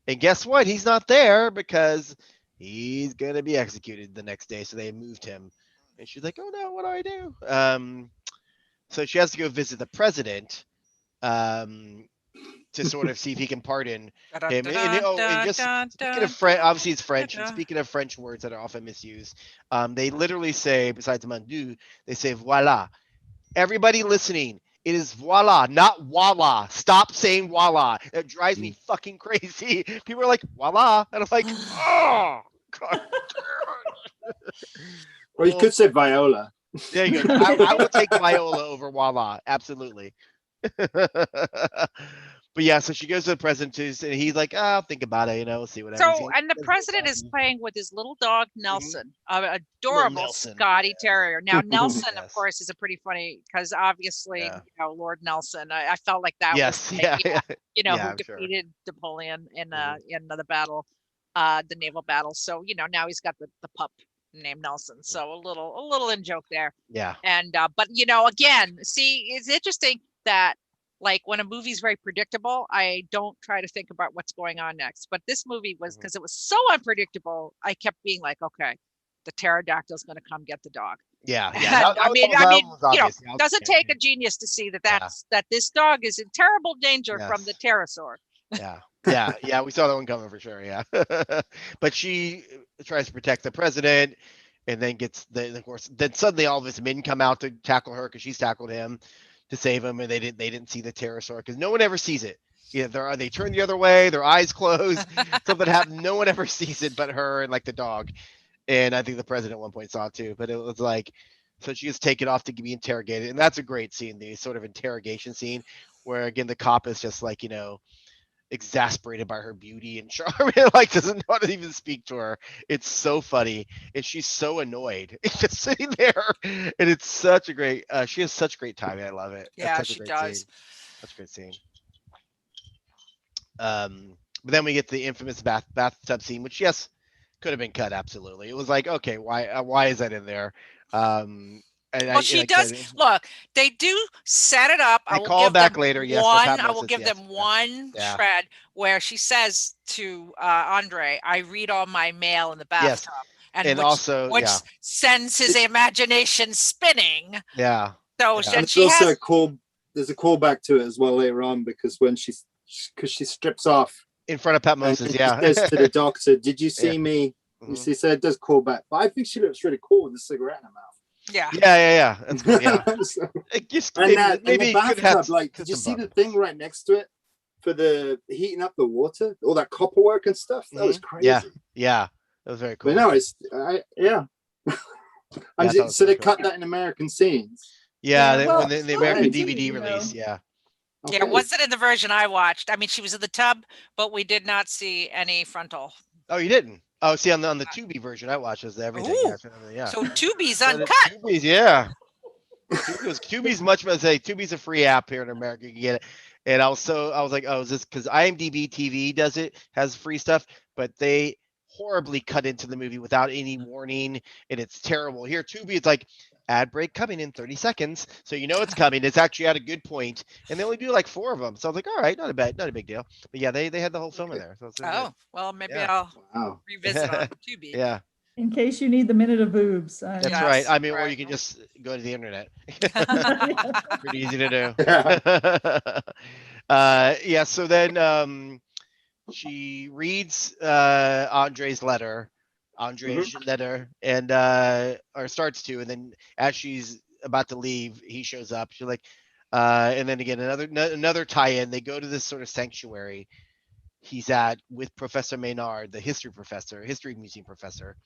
And guess what? He's not there because he's going to be executed the next day. So they moved him. And she's like, oh no, what do I do? So she has to go visit the president to sort of see if he can pardon him. And just speaking of French, obviously it's French. And speaking of French words that are often misused, they literally say, besides mon Dieu, they say voila. Everybody listening, it is voila, not voila. Stop saying voila. It drives me fucking crazy. People are like voila, and I'm like, oh god. Well, you could say viola. There you go. I will take viola over voila. Absolutely. But yeah, so she goes to the president and he's like, I'll think about it, we'll see what happens. So, and the president is playing with his little dog, Nelson, adorable Scotty Terrier. Now, Nelson, of course, is a pretty funny, because obviously, Lord Nelson, I felt like that was, who defeated Napoleon in the battle, the naval battle. So, now he's got the pup named Nelson. So a little in joke there. Yeah. And, but, again, see, it's interesting that, like, when a movie's very predictable, I don't try to think about what's going on next. But this movie was, because it was so unpredictable, I kept being like, okay, the pterodactyl's going to come get the dog. Yeah. Doesn't take a genius to see that this dog is in terrible danger from the pterosaur. Yeah. We saw that one coming for sure. Yeah. But she tries to protect the president, and then of course, then suddenly all of his men come out to tackle her because she's tackled him to save him, and they didn't see the pterosaur because no one ever sees it. Yeah, they turn the other way, their eyes closed, something happened. No one ever sees it but her and like the dog. And I think the president at one point saw it too. But it was like, so she gets taken off to be interrogated, and that's a great scene, the sort of interrogation scene where again the cop is just like, exasperated by her beauty and charm and like doesn't know how to even speak to her. It's so funny, and she's so annoyed just sitting there, and it's such a great. She has such great timing. I love it. That's Yeah, such a she great does. scene. That's a great scene. But then we get the infamous bathtub scene, which yes, could have been cut. Absolutely, it was like, okay, why is that in there? And Well, she does. Look, they do set it up. I call back later. Yes, for I will give them one Yeah. shred where she says to Andre, "I read all my mail in the Yes. bathtub," And which, also, which yeah, sends his imagination spinning. yeah. So Yeah. And she it's also has. there's a callback to it as well later on because when she strips off In front of Pat and Moses, she yeah. says to the doctor, "Did you see Yeah. me?" Mhm. She said it does call back, but I think she looks really cool with a cigarette in her mouth. Yeah. Yeah. That's cool. Yeah. So- It just, and maybe the it could have bathtub, like, did you some see the fun. thing right next to it for the heating up the water, all that copper work and stuff? That was crazy. Yeah. That was very cool. But no, yeah. Yeah, So they cool. cut that in American scenes. Yeah, well, when the still American continued, DVD you know. release, yeah. Yeah, it wasn't in the version I watched. I mean, she was in the tub, but we did not see any frontal. Oh, you didn't? Oh, see, on the Tubi version I watched was everything. Ooh. Yeah. So Tubi's So the uncut. Tubi's, yeah. Tubi's much better. Say Tubi's a free app here in America. You can get it. And I was like, oh, is this because IMDb TV does it, has free stuff, but they horribly cut into the movie without any warning, and it's terrible. Here, Tubi, it's like ad break coming in 30 seconds, so you know it's coming. It's actually at a good point, and they only do like 4 of them. So I was like, all right, not a big deal. But yeah, they had the whole film in there. So it's really good. Well, maybe Yeah. I'll revisit on Tubi. Yeah, In case you need the minute of boobs. that's Yes, right. I mean, or right. you can just go to the internet. Yeah. Pretty easy to do. Yeah. Yeah. So then she reads Andre's letter, and or starts to, and then as she's about to leave, he shows up. She's like, and then again another tie-in. They go to this sort of sanctuary he's at with Professor Maynard, the history museum professor,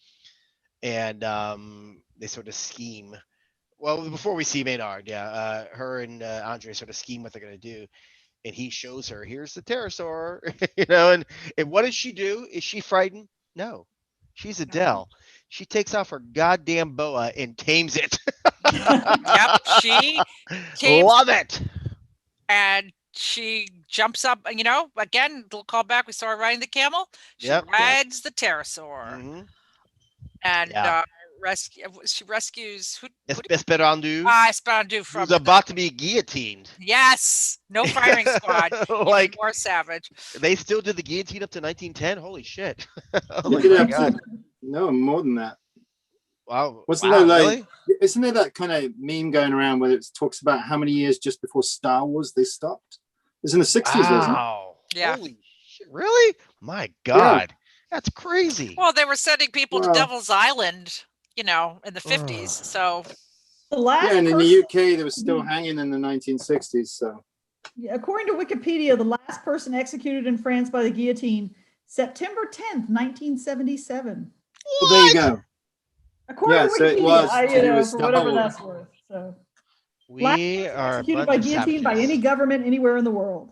and they sort of scheme. Well, before we see Maynard, her and Andre sort of scheme what they're gonna do, and he shows her, here's the pterosaur, and what does she do? Is she frightened? No, she's Adèle. She takes off her goddamn boa and tames it. Yep, she tames Love it. and she jumps up. Again, little callback. We saw her riding the camel. She Yep. rides the pterosaur, Mhm. and Yeah. she rescues who? Esperandu, Esperandu from who's about to be guillotined. Yes, no firing squad. Like, Even more savage. they still did the guillotine up to 1910. Holy shit. Oh You my could have God. no more than that. Wow. Wasn't Wow, there like, really? isn't there that kind of meme going around where it talks about how many years just before Star Wars they stopped? It was in the 60s, wasn't it? Wow. Yeah. Holy shit. Really? My God. That's crazy. Well, they were sending people to Well- Devil's Island, in the 50s. So The last Yeah, and in the person- UK they were still hanging in the 1960s. So Yeah, according to Wikipedia, the last person executed in France by the guillotine, September 10th, 1977. well, there you go. According Yeah, to so it Wikipedia, was to do with for whatever Star Wars. that's worth. So, We are a executed bunch by of guillotine by savages. any government anywhere in the world.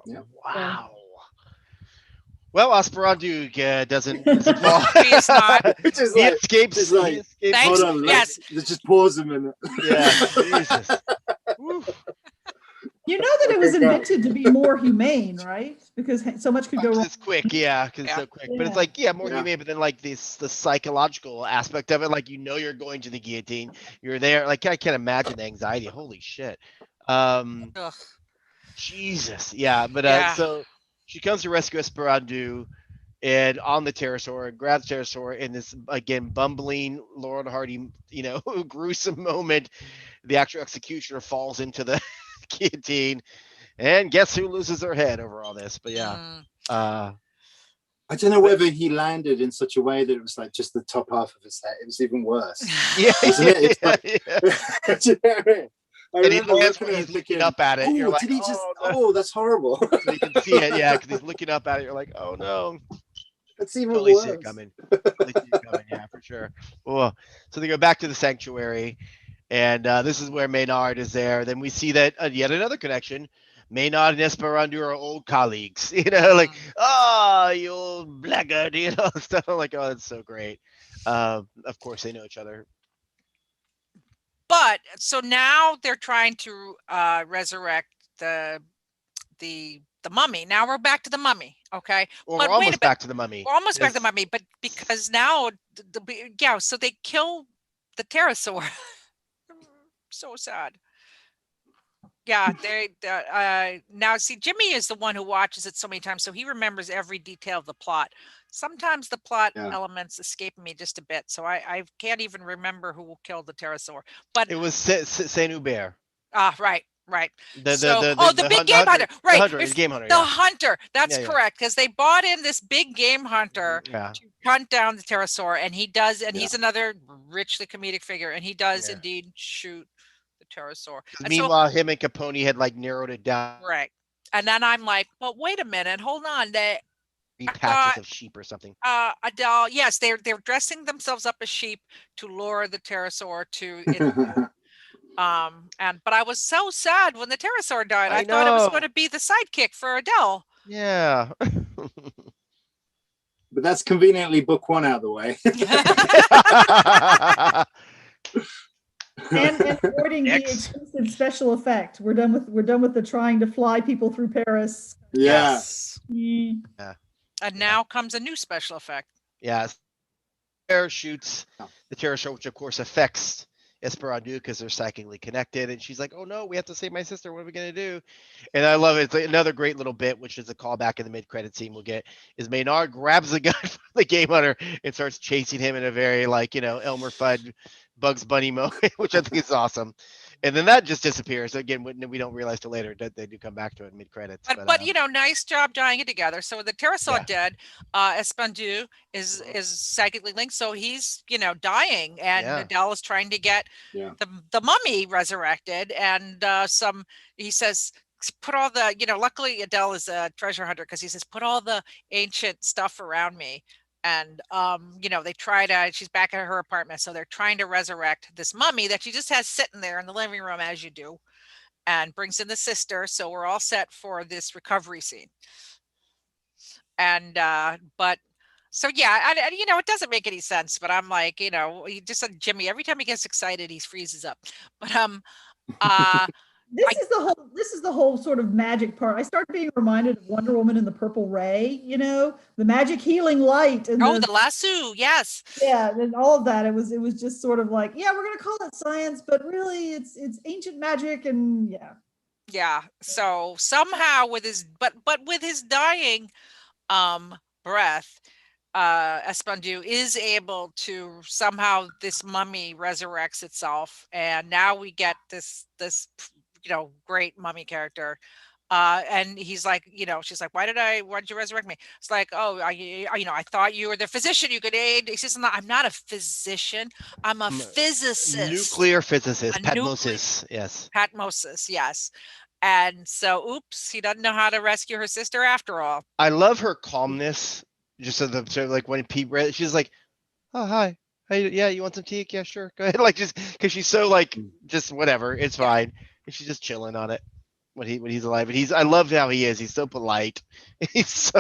Yeah. Wow. Well, Esperandu doesn't fall. He is not. Which is He like, escapes. it's like- he escapes. Thanks. hold on, Yes. let's just pause a minute. Yeah. Jesus. Woo. You know that it was Okay, go. invented to be more humane, right? Because so much could go Because wrong. it's quick, yeah, because it's Yeah. so quick. But it's Yeah. like, more Yeah. humane, but then like the psychological aspect of it, like you're going to the guillotine, you're there. Like I can't imagine the anxiety. Holy shit. Ugh. Jesus. Yeah, but Yeah. so she comes to rescue Esperandu and on the pterosaur, grabs pterosaur in this again bumbling Laurel and Hardy, gruesome moment. The actual executioner falls into the guillotine, and guess who loses her head over all this? But yeah, Mm. I don't know whether he landed in such a way that it was like just the top half of his head. It was even worse. yeah, Isn't it? It's like- yeah. Do you know what I mean? I And he remember lands looking when at he's it looking thinking, up at it. You're oh, like, did he just? no. Oh, that's horrible. So you can see it, yeah, because he's looking up at it. You're like, oh no, That's even totally worse. see it coming. Totally see it coming, yeah, for sure. Oh, so they go back to the sanctuary, and this is where Maynard is there. Then we see that yet another connection. Maynard and Esperanto are old colleagues. You know, like, oh, you old blackguard. You know, stuff. I'm like, oh, that's so great. Of course, they know each other. But so now they're trying to resurrect the mummy. Now we're back to the mummy. Okay, Well, but we're wait a almost bit. back to the mummy. We're almost back to the It's- mummy, but because now yeah, so they kill the pterosaur. So sad. Yeah, they now see Jimmy is the one who watches it so many times, so he remembers every detail of the plot. Sometimes the plot elements escape me just a bit, so I can't even remember who killed the pterosaur. But It was Saint Hubert. Right. The The big game hunter, right? The hunter, the game hunter. The Yeah. hunter. That's Yeah. correct, because they bought in this big game hunter Yeah. to hunt down the pterosaur, and he does, and he's another richly comedic figure, and he does indeed shoot the pterosaur. And meanwhile, him and Capone had like narrowed it down. right. And then I'm like, but wait a minute, hold on. Patches of sheep or something. Adèle, yes, they're dressing themselves up as sheep to lure the pterosaur to but I was so sad when the pterosaur died. I thought it was going to be the sidekick for Adèle. Yeah. But that's conveniently book one out of the way. and avoiding the expensive special effect. We're done with the trying to fly people through Paris. Yes. Yeah. And now comes a new special effect. Yes. Shoots the pterosaur, which of course affects Esperanto because they're psychically connected, and she's like, "Oh no, we have to save my sister. What are we gonna do?" And I love it. It's like another great little bit, which is a callback in the mid-credit scene we'll get. Is Maynard grabs the gun from the game hunter and starts chasing him in a very like Elmer Fudd, Bugs Bunny moment, which I think is awesome. And then that just disappears again. We don't realize till later that they do come back to it mid-credits. But nice job tying it together. So the pterosaur dead, Esperanto is psychically linked, so he's dying, and Adèle is trying to get the mummy resurrected, and he says, put all the luckily Adèle is a treasure hunter, because he says, put all the ancient stuff around me. And they try to, she's back at her apartment, so they're trying to resurrect this mummy that she just has sitting there in the living room, as you do, and brings in the sister. So we're all set for this recovery scene. And but so yeah, and it doesn't make any sense, but I'm like, he just said Jimmy, every time he gets excited he freezes up. But This is the whole sort of magic part. I started being reminded of Wonder Woman and the Purple Ray, the magic healing light. And the lasso, yes. Yeah, and all of that. It was just sort of like, we're gonna call it science, but really it's ancient magic, and Yeah. So somehow with his with his dying breath, Esperanto is able to somehow, this mummy resurrects itself, and now we get this great mummy character, and he's like, she's like, why did you resurrect me? It's like, oh, I thought you were the physician, you could aid. He says, I'm not a physician, I'm a physicist, nuclear physicist, patmosis. Yes, patmosis, yes. And so oops, he doesn't know how to rescue her sister after all. I love her calmness. Just so like when Pete read, she's like, "Oh, hi. Hey, yeah, you want some tea? Yeah, sure. Go ahead." Like, just because she's so like, just whatever, it's fine. And she's just chilling on it when he's alive. And I love how he is. He's so polite. He's so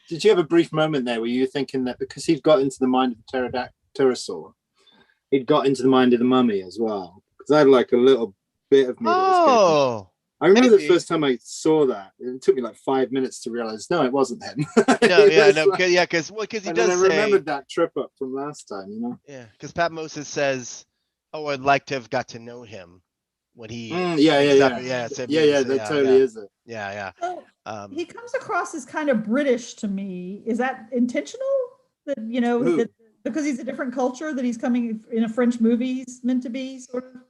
Did you have a brief moment there where you were thinking that because he'd got into the mind of the pterosaur, he'd got into the mind of the mummy as well? Because I had like a little bit of me. I remember the first time I saw that. It took me like 5 minutes to realize, no, it wasn't him. Because he does. And I remembered that trip up from last time, Yeah, because Patmosis says, "Oh, I'd like to have got to know him when he." That totally is it. Yeah. So, he comes across as kind of British to me. Is that intentional? That that because he's a different culture, that he's coming in a French movie, he's meant to be sort of.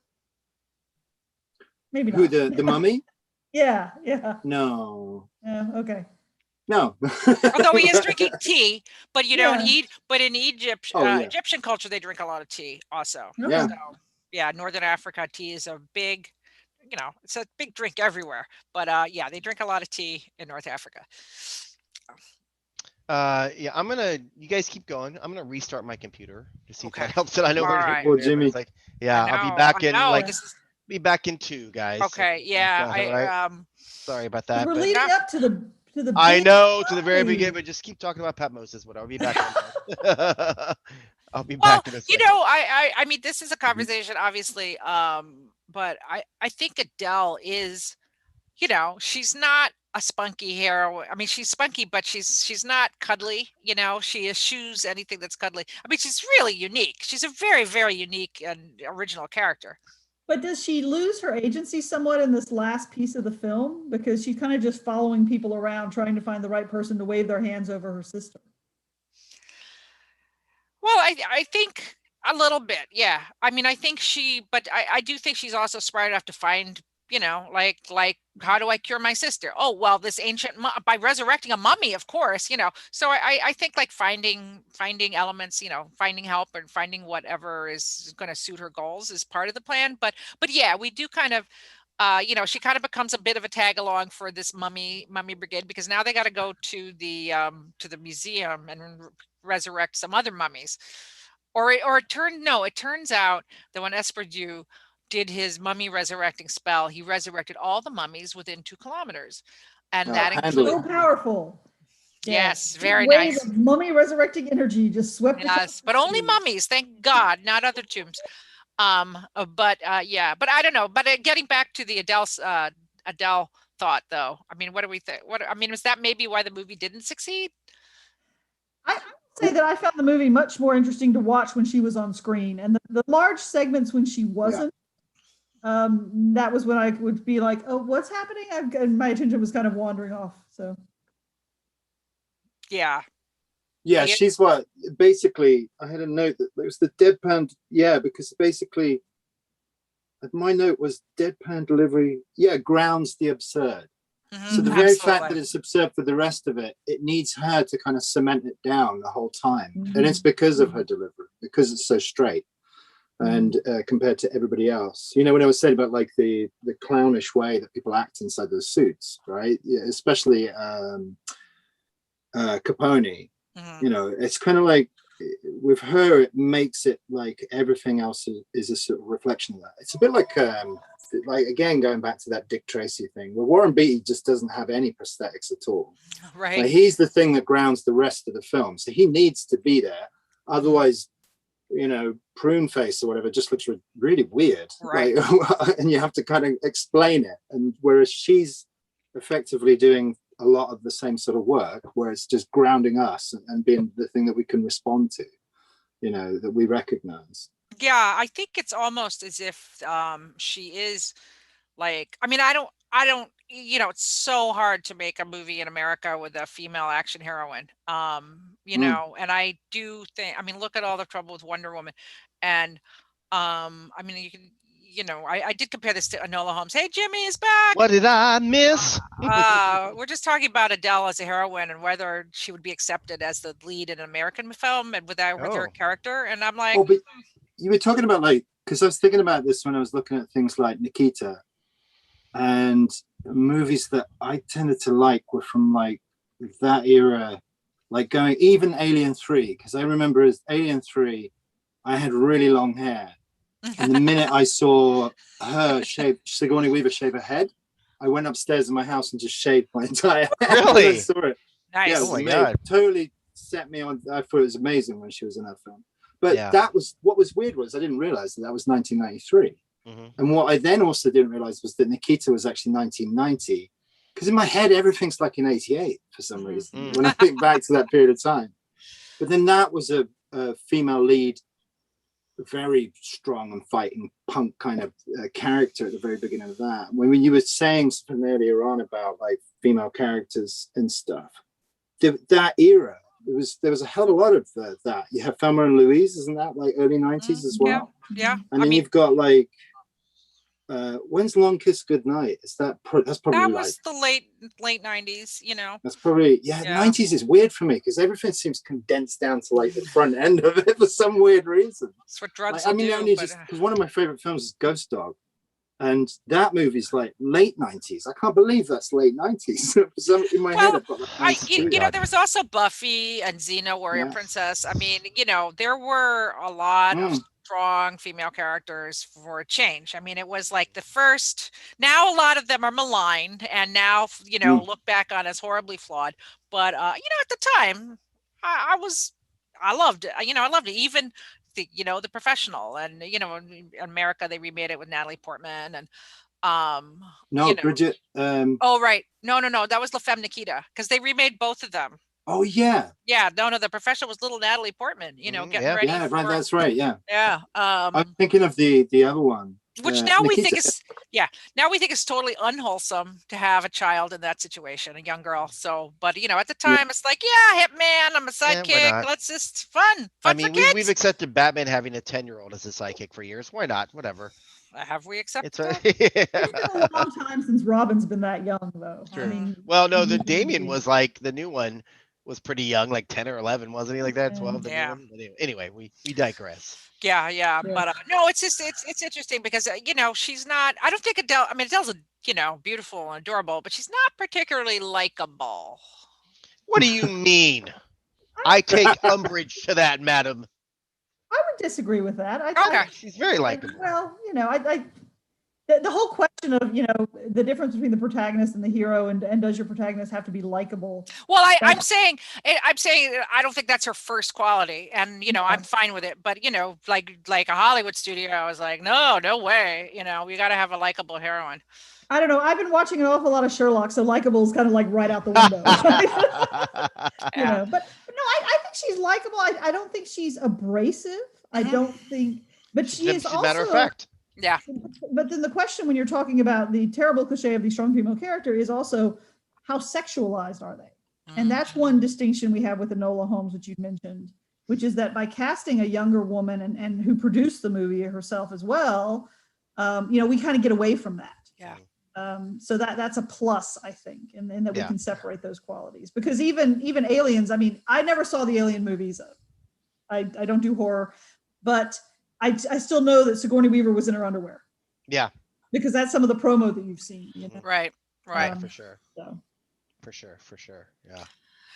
Maybe not. Who, the mummy? Yeah. No. Yeah, okay. No. Although he is drinking tea, but in Egypt, Egyptian culture, they drink a lot of tea also. Yeah. So, Northern Africa, tea is a big, it's a big drink everywhere. But they drink a lot of tea in North Africa. You guys keep going. I'm gonna restart my computer to see if that helps. And I know All right. Jimmy. Jimmy. I'll be back in like. Be back in 2, guys. Okay, yeah, All right. I Sorry about that. We're but- leading Not- up to the I big know to the very party. beginning, but just keep talking about Patmos. What I'll be back. I'll be well, back in a you second. know, I mean, this is a conversation, obviously, but I think Adele is, you know, she's not a spunky hero. I mean, she's spunky, but she's not cuddly. You know, she eschews anything that's cuddly. I mean, she's really unique. She's a very, very unique and original character. But does she lose her agency somewhat in this last piece of the film? Because she's kind of just following people around, trying to find the right person to wave their hands over her sister. Well, I think a little bit, yeah. I mean, I think but I do think she's also smart enough to find, you know, like how do I cure my sister? Oh, well, this ancient by resurrecting a mummy, of course, you know. So I think like finding elements, you know, finding help and finding whatever is going to suit her goals is part of the plan. But yeah, we do kind of. You know, she kind of becomes a bit of a tag along for this mummy brigade because now they got to go to the museum and resurrect some other mummies, or it turns out that when Esperdieu did his mummy resurrecting spell, he resurrected all the mummies within 2 kilometers, and that handily. So includes powerful. yes, very Wave nice. of mummy resurrecting energy just swept. Yes, but only mummies, thank God, not other tombs. Yeah, but I don't know. But getting back to the Adele thought, though, I mean, what do we think? I mean, was that maybe why the movie didn't succeed? I would say that I found the movie much more interesting to watch when she was on screen, and the large segments when she wasn't. That was when I would be like, "Oh, what's happening?" And my attention was kind of wandering off. So Yeah. Yeah, she's what basically. I had a note that it was the deadpan. Yeah, because basically, my note was deadpan delivery. Yeah, grounds the absurd. So the very fact that it's absurd for the rest of it, it needs her to kind of cement it down the whole time, and it's because of her delivery, because it's so straight, and compared to everybody else. You know, when I was saying about like the clownish way that people act inside those suits, right? Yeah, especially Capone. You know, it's kind of like with her, it makes it like everything else is a sort of reflection of that. It's a bit like again, going back to that Dick Tracy thing, where Warren Beatty just doesn't have any prosthetics at all. Right. Like, he's the thing that grounds the rest of the film. So he needs to be there. Otherwise, you know, Prune Face or whatever just looks really weird. Right. Like, and you have to kind of explain it. And whereas she's effectively doing a lot of the same sort of work, where it's just grounding us and being the thing that we can respond to, you know, that we recognize. Yeah, I think it's almost as if she is like, I mean, I don't, you know, it's so hard to make a movie in America with a female action heroine. You know, and I do think, I mean, look at all the trouble with Wonder Woman. And I mean, you can, you know, I did compare this to Enola Holmes. Hey, Jimmy is back. What did I miss? We're just talking about Adele as a heroine and whether she would be accepted as the lead in an American film and with her character. And I'm like, but you were talking about, like, because I was thinking about this when I was looking at things like Nikita, and movies that I tended to like were from like that era, like going even Alien 3, because I remember as Alien 3, I had really long hair. And the minute I saw her Sigourney Weaver shave her head, I went upstairs in my house and just shaved my entire head. Really? I saw it. nice. Yeah, it was Oh my amazing. God. Totally set me on. I thought it was amazing when she was in that film. But that was what was weird was I didn't realize that was 1993. And what I then also didn't realize was that Nikita was actually 1990. Because in my head, everything's like in 88 for some reason, when I think back to that period of time. But then that was a female lead, very strong and fighting punk kind of character at the very beginning of that. When you were saying something earlier on about like female characters and stuff, that era, there was a hell of a lot of that. You have Thelma and Louise, isn't that like early 90s as well? Yeah. And then you've got like, when's Long Kiss Goodnight? Is that's probably that was the late 90s, you know. That's probably 90s is weird for me because everything seems condensed down to like the front end of it for some weird reason. That's what drugs I mean, do. only just because one of my favorite films is Ghost Dog, and that movie's like late 90s. I can't believe that's late 90s. In my head, I've got like you know, there was also Buffy and Xena, Warrior Princess. I mean, you know, there were a lot of strong female characters for a change. I mean, it was like the first. Now a lot of them are maligned, and now look back on as horribly flawed. But at the time, I loved it. I loved it. Even the Professional, and in America they remade it with Natalie Portman and No, Bridget. Oh right, no, that was La Femme Nikita because they remade both of them. Oh yeah. Yeah, no, the Professional was little Natalie Portman. Getting ready. Yeah, right. That's right. Yeah. Yeah. I'm thinking of the other one. Which now we think is totally unwholesome to have a child in that situation, a young girl. So, but at the time it's like, yeah, hitman, I'm a sidekick. Let's just fun. I mean, we've accepted Batman having a 10-year-old as a sidekick for years. Why not? Whatever. Have we accepted that? It's been a long time since Robin's been that young, though. True. I mean, well, no, the Damian was like the new one was pretty young, like 10 or 11, wasn't he? Like that, 12. The new one? Anyway, we digress. Yeah. But no, it's just it's interesting because she's not. I don't think Adele. I mean, Adele's beautiful and adorable, but she's not particularly likable. What do you mean? I take umbrage to that, madam. I would disagree with that. Okay. She's very likable. Well, the whole question of the difference between the protagonist and the hero, and does your protagonist have to be likable? Well, I'm saying I don't think that's her first quality, and I'm fine with it. But like a Hollywood studio, I was like, no way. We got to have a likable heroine. I don't know. I've been watching an awful lot of Sherlock, so likable is kind of like right out the window. But no, I think she's likable. I don't think she's abrasive. I don't think, but she is also. Matter of fact. Yeah. But then the question when you're talking about the terrible cliche of the strong female character is also how sexualized are they? And that's one distinction we have with Enola Holmes, which you mentioned, which is that by casting a younger woman and who produced the movie herself as well, we kind of get away from that. Yeah. So that's a plus, I think, and that we can separate those qualities, because even Aliens, I mean, I never saw the Alien movies. I don't do horror, but I still know that Sigourney Weaver was in her underwear. Yeah. Because that's some of the promo that you've seen. Right. For sure. So. For sure. Yeah.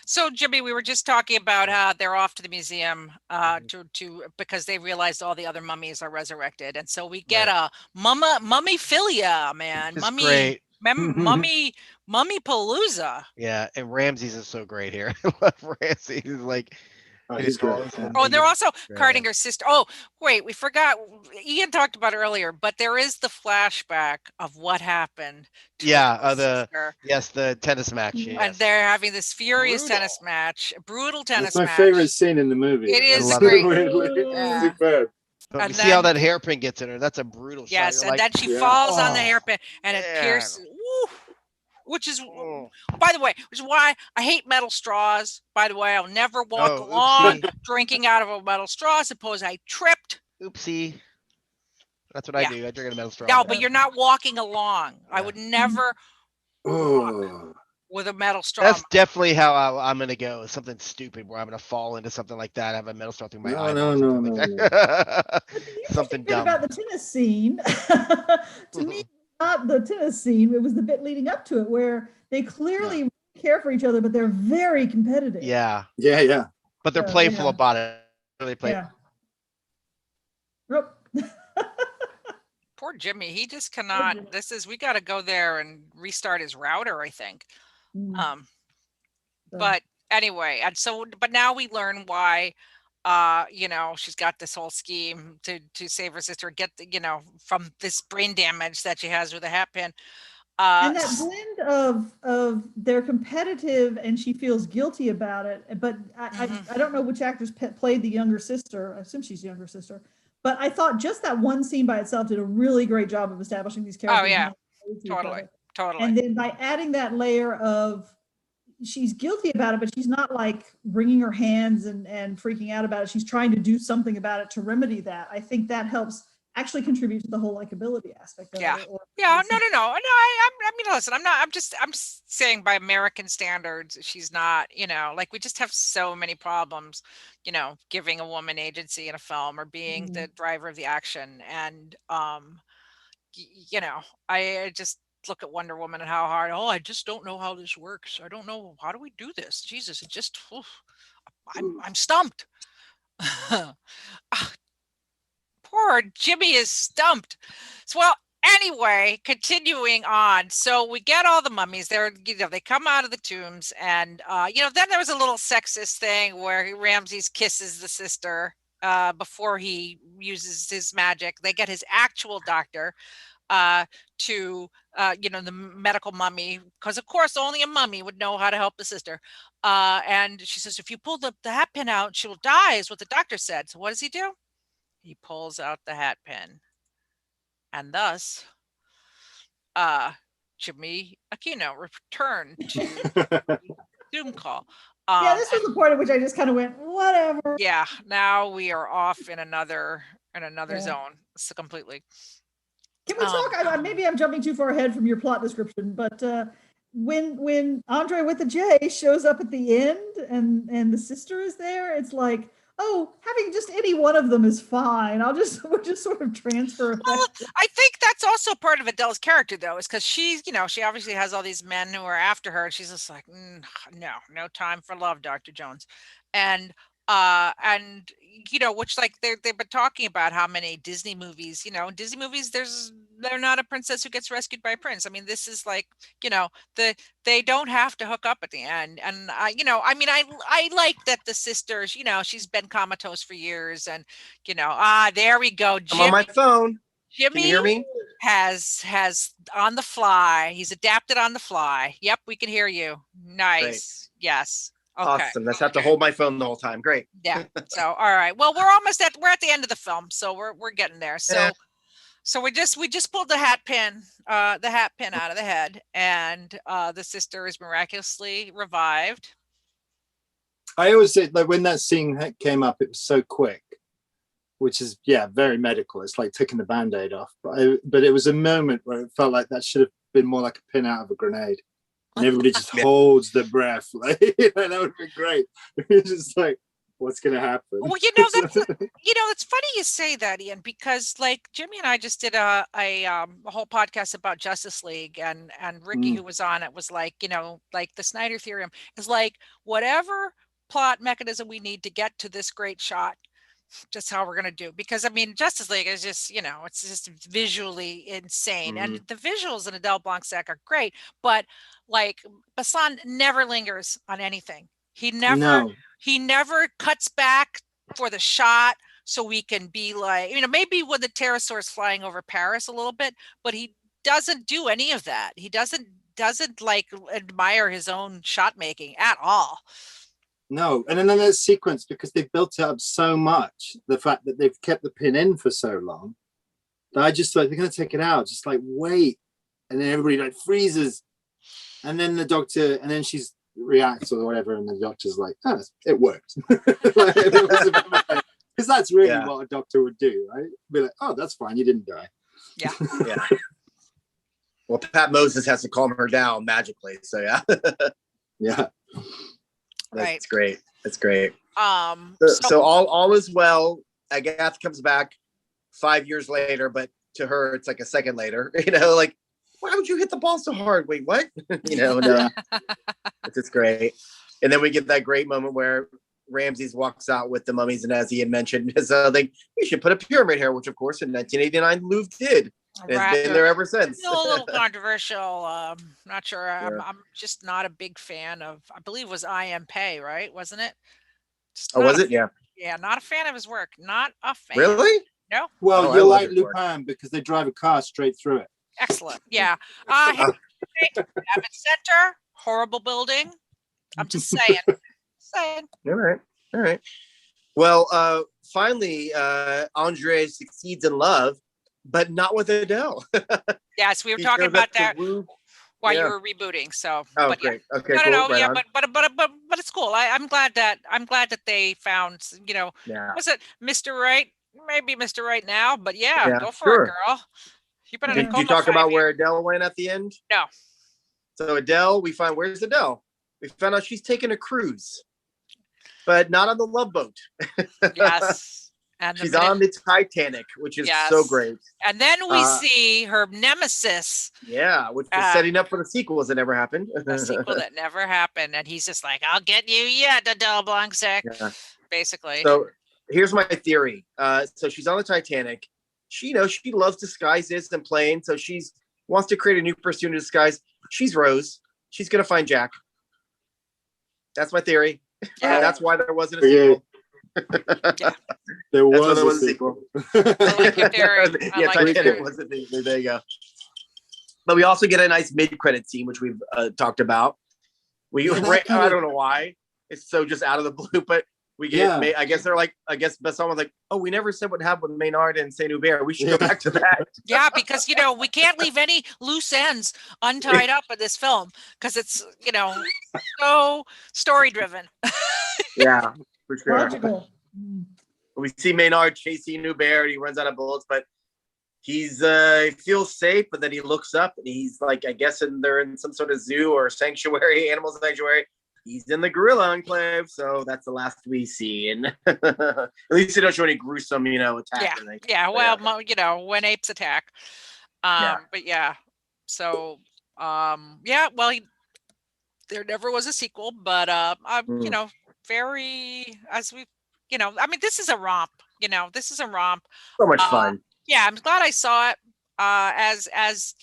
So Jimmy, we were just talking about how they're off to the museum to because they realized all the other mummies are resurrected, and so we get a mummyphilia, man. It's great. Mummy palooza. Yeah, and Ramses is so great here. I love Ramses. He's like. He's great. Oh, and they're also carting her sister. Oh, wait, we forgot. Ian talked about it earlier, but there is the flashback of what happened. The tennis match. Yes. And they're having this furious tennis match, brutal tennis match. That's my favorite scene in the movie. It is great. Superb. But you see how that hairpin gets in her. That's a brutal shot. Yes, and then she falls on the hairpin, and it pierces. Woo, which is, by the way, which is why I hate metal straws. By the way, I'll never walk along drinking out of a metal straw. Suppose I tripped. Oopsie. That's what I do. I drink out of a metal straw. No, but you're not walking along. I would never walk with a metal straw. That's definitely how I'm going to go. Something stupid where I'm going to fall into something like that. I have a metal straw through my eye. No. Something dumb. About the tennis scene, to me, not the tennis scene. It was the bit leading up to it where they clearly care for each other, but they're very competitive. Yeah. But they're playful about it. Really playful. Poor Jimmy. He just cannot. We got to go there and restart his router, I think. But anyway, and so, but now we learn why. She's got this whole scheme to save her sister, get from this brain damage that she has with a hat pin. And that blend of they're competitive and she feels guilty about it. But I don't know which actress played the younger sister. I assume she's the younger sister. But I thought just that one scene by itself did a really great job of establishing these characters. Oh yeah, totally. And then by adding that layer of she's guilty about it, but she's not like wringing her hands and freaking out about it. She's trying to do something about it to remedy that. I think that helps actually contribute to the whole likability aspect of it. No. I mean, listen, I'm saying by American standards, she's not, like we just have so many problems, giving a woman agency in a film or being the driver of the action. And, I just look at Wonder Woman and how hard, I just don't know how this works. I don't know. How do we do this? Jesus, it just, I'm stumped. poor Jimmy is stumped. So, well, anyway, continuing on. So we get all the mummies. They come out of the tombs, and then there was a little sexist thing where Ramses kisses the sister before he uses his magic. They get his actual doctor to the medical mummy, because of course only a mummy would know how to help the sister. And she says, if you pull the hat pin out, she will die, is what the doctor said. So what does he do? He pulls out the hat pin. And thus, Jimmy Aquino returned to Zoom call. Yeah, this was the point at which I just kind of went, whatever. Yeah, now we are off in another Yeah. zone. So completely. Can we talk? Maybe I'm jumping too far ahead from your plot description, but when Andre with the J shows up at the end and the sister is there, it's like, oh, having just any one of them is fine. We'll just sort of transfer. Well, I think that's also part of Adèle's character, though, is because she's, she obviously has all these men who are after her, and she's just like, no time for love, Dr. Jones. And which, like, they've been talking about how many Disney movies, in Disney movies, they're not a princess who gets rescued by a prince. I mean, this is like, they don't have to hook up at the end. And I like that the sister, she's been comatose for years, and there we go. I'm on my phone. Jimmy Can you hear me? has on the fly. He's adapted on the fly. Yep, we can hear you. Nice. Great. Yes. Okay. Awesome. That's have to hold my phone the whole time. Great. Yeah. So, all right. Well, we're at the end of the film, so we're getting there. So, Yeah. So we just pulled the hat pin out of the head, and the sister is miraculously revived. I always say, like, when that scene came up, it was so quick, which is very medical. It's like taking the Band-Aid off. But it was a moment where it felt like that should have been more like a pin out of a grenade. And everybody just holds their breath. Like, that would have been great. It's just like, what's going to happen? Well, it's funny you say that, Ian, because like Jimmy and I just did a whole podcast about Justice League, and Ricky, who was on it, was like, like the Snyder Theorem is like, whatever plot mechanism we need to get to this great shot, just how we're going to do. Because I mean, Justice League is just, it's just visually insane. And the visuals in Adèle Blanc-Sec are great, but like Besson never lingers on anything. He never cuts back for the shot so we can be like, maybe when the pterosaur is flying over Paris a little bit, but he doesn't do any of that. He doesn't like admire his own shot making at all. No, and then that sequence, because they've built it up so much, the fact that they've kept the pin in for so long, that I just thought they're going to take it out, just like wait, and then everybody like freezes, and then the doctor, and then she's reacts or whatever, and the doctor's like, oh, it worked. Because that's really what a doctor would do, right? Be like, oh, that's fine, you didn't die. Yeah. Yeah. Well, Pat Moses has to calm her down magically, so yeah. Yeah. That's great. That's great. So So all is well. Agatha comes back 5 years later, but to her it's like a second later. Like, why would you hit the ball so hard? Wait, what? No. It's just great. And then we get that great moment where Ramses walks out with the mummies, and as he had mentioned, we should put a pyramid here, which of course in 1989 Louvre did. And it's been there ever since. It's a little controversial. Not sure. I'm just not a big fan of. I believe it was I.M. Pei, right? Wasn't it? Was it? Yeah. Yeah, not a fan of his work. Not a fan. Really? No. Well, you're like Lupin because they drive a car straight through it. Excellent. Yeah. Abbott Center, horrible building. I'm just saying. All right. Well, finally, Andre succeeds in love, but not with Adèle. Yes, we were talking about that while you were rebooting. So, but great. Yeah. Okay. No, right yeah, on. but it's cool. I'm glad that they found, was it Mr. Right? Maybe Mr. Right now, but go for it, girl. Did you talk about where Adèle went at the end? No. So Adèle, where's Adèle? We found out she's taking a cruise, but not on the Love Boat. Yes. And she's on the Titanic, which is so great. And then we see her nemesis. Yeah, which was setting up for the sequels that never happened. A sequel that never happened. And he's just like, I'll get you yet, Adèle Blanc-Sec, basically. So here's my theory. So she's on the Titanic. She loves disguises and planes, so she's wants to create a new person in disguise. She's Rose. She's gonna find Jack. That's my theory. Yeah. That's why there wasn't a sequel. There was a sequel. I like your theory. I like your theory. There you go. But we also get a nice mid-credit scene, which we've talked about. I don't know why. It's so just out of the blue, but we get, I guess Besson was like, oh, we never said what happened with Maynard and Saint Hubert. We should go back to that. Yeah, because, we can't leave any loose ends untied up in this film because it's, so story-driven. Yeah, for sure. Logical. We see Maynard chasing Hubert, and he runs out of bullets, but he feels safe, but then he looks up, and he's like, I guess they're in some sort of zoo or sanctuary, animal sanctuary. He's in the gorilla enclave, so that's the last we see. And at least they don't show any gruesome, attack. Yeah. Well, when apes attack. But yeah. So, well, there never was a sequel, but very as we, this is a romp. This is a romp. So much fun. Yeah, I'm glad I saw it. As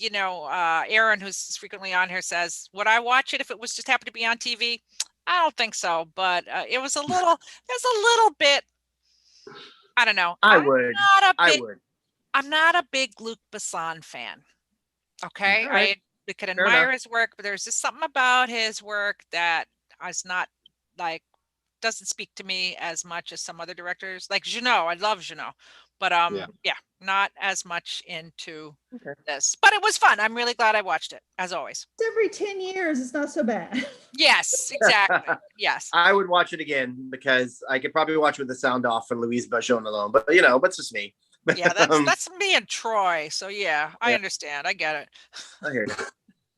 Aaron, who's frequently on here, says, would I watch it if it was just happened to be on TV? I don't think so, but it was there's a little bit, I don't know. I would. I'm not a big Luc Besson fan. Okay. Right. I could admire his work, but there's just something about his work that is not doesn't speak to me as much as some other directors. Like Jeannot, I love Jeannot. But not as much into this. But it was fun. I'm really glad I watched it, as always. Every 10 years, it's not so bad. Yes, exactly. Yes. I would watch it again because I could probably watch it with the sound off for Louise Besson alone. But that's just me. Yeah, that's me and Troy. So I understand. I get it. I hear you.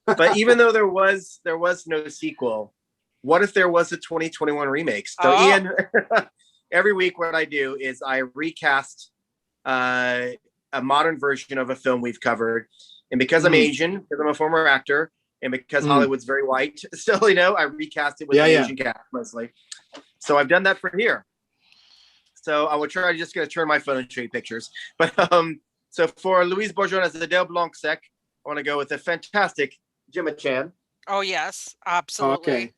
But even though there was no sequel, what if there was a 2021 remake? So Ian, every week what I do is I recast a modern version of a film we've covered, and because I'm Asian, because I'm a former actor, and because Hollywood's very white still, I recast it with an Asian cast mostly. So I've done that for here. So I will try. I'm just going to turn my phone and show you pictures. But so for Louise Bourgeois as Adèle Blanc-Sec, I want to go with a fantastic Gemma Chan. Oh yes, absolutely. Okay.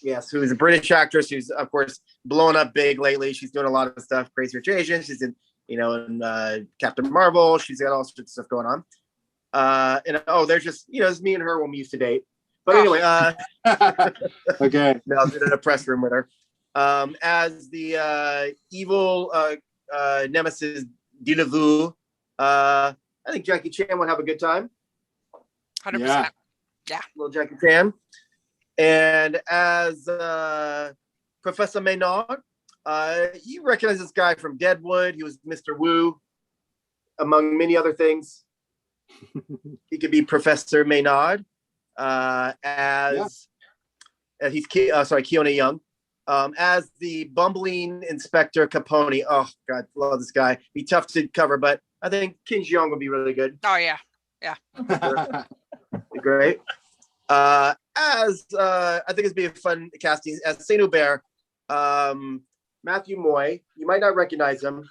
Yes, who is a British actress who's of course blown up big lately. She's doing a lot of stuff. Crazy Rich Asians. She's in in Captain Marvel. She's got all sorts of stuff going on. They're just, it's me and her when we used to date. But anyway, okay. I was in a press room with her. As the evil nemesis Delavu, I think Jackie Chan would have a good time. 100%. Yeah. Little Jackie Chan. And as Professor Maynard, you recognize this guy from Deadwood. He was Mr. Wu, among many other things. He could be Professor Maynard, he's Keone Young, as the bumbling Inspector Capone. Oh God, love this guy. Be tough to cover, but I think King Jeong would be really good. Oh yeah. Great. I think it'd be a fun casting as Saint Hubert. Matthew Moy, you might not recognize him.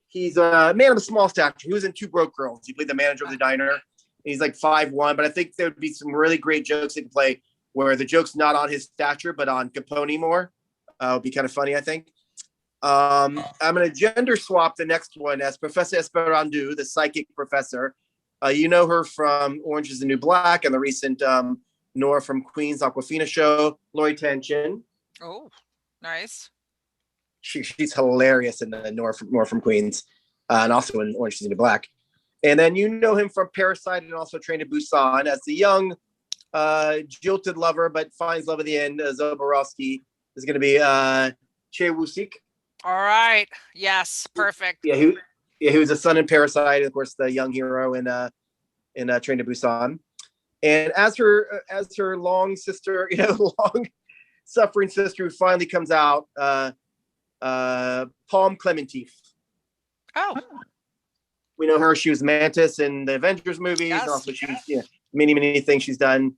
He's a man of a small stature. He was in Two Broke Girls. He played the manager of the diner. He's like 5'1", but I think there would be some really great jokes he could play where the joke's not on his stature, but on Capone more. It would be kind of funny, I think. I'm going to gender swap the next one as Professor Esperandu, the psychic professor. You know her from Orange is the New Black and the recent Nora from Queens Aquafina show, Lori Tenchin. Oh, nice. She's hilarious in the Nora from Queens, and also in Orange is the New Black. And then you know him from Parasite and also Train to Busan as the young, jilted lover, but finds love at the end. Zoborowski is going to be Che Woo-sik. All right. Yes. Perfect. Yeah. He was a son in Parasite, of course, the young hero in Train to Busan. And as her long sister, long suffering sister who finally comes out, Palm Clementif. Oh. We know her. She was Mantis in the Avengers movies. Yes. And also she's many things she's done.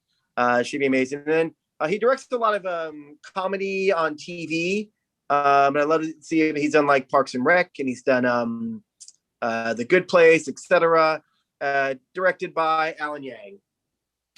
She'd be amazing. And then he directs a lot of comedy on TV. And I love to see him. He's done like Parks and Rec, and he's done The Good Place, etc. Directed by Alan Yang.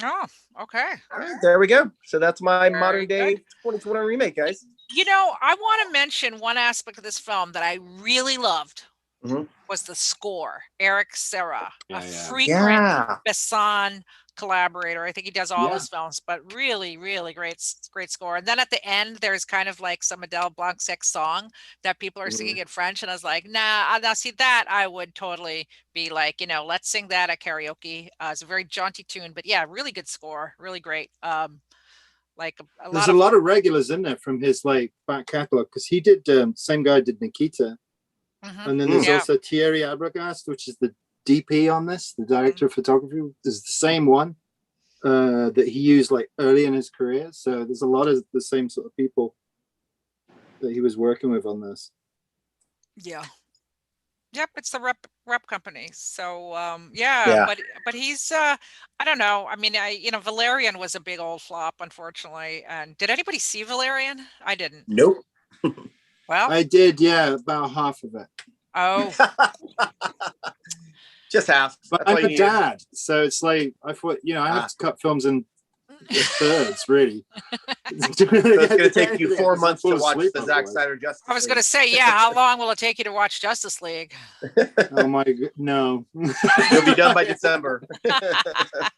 Oh, okay. All right, there we go. So that's my Very modern day good. 2021 remake, guys. You know, I want to mention one aspect of this film that I really loved Mhm. was the score. Eric Serra, Yeah, a yeah. frequent Yeah. Besson collaborator. I think he does all Yeah. his films, but really, really great score. And then at the end, there's kind of like some Adèle Blanc-Sec song that people are singing in French. And I was like, nah, now see that I would totally be like, let's sing that at karaoke. It's a very jaunty tune, but yeah, really good score, really great. Like There's a lot of regulars in there from his like back catalog, because he did same guy did Nikita, and then there's also Thierry Arbogast, which is the DP on this, the director of photography, is the same one that he used like early in his career. So there's a lot of the same sort of people that he was working with on this. Yeah. Yep, it's the rep company. So Yeah. but he's I don't know. I mean, Valerian was a big old flop, unfortunately. And did anybody see Valerian? I didn't. Nope. Well, I did, yeah, about half of it. oh, Just half. But That's all I'm you a need. dad, so it's like I thought, I have to cut films in thirds, really. So it's going to take you 4 months to watch the Zack Snyder Justice I was League. going to say, yeah. How long will it take you to watch Justice League? Oh my god, no. You'll be done by December.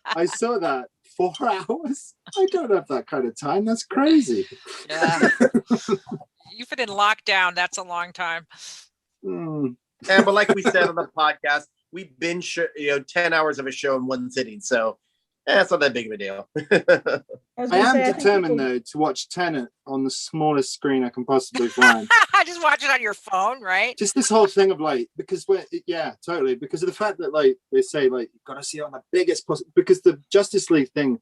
I saw that 4 hours. I don't have that kind of time. That's crazy. Yeah. You've been in lockdown. That's a long time. But like we said on the podcast, we binge 10 hours of a show in one sitting, so it's not that big of a deal. I am determined though to watch Tenet on the smallest screen I can possibly find. Just watch it on your phone, right? Just this whole thing of like, because totally, because of the fact that like they say like you've got to see it on the biggest possible, because the Justice League thing,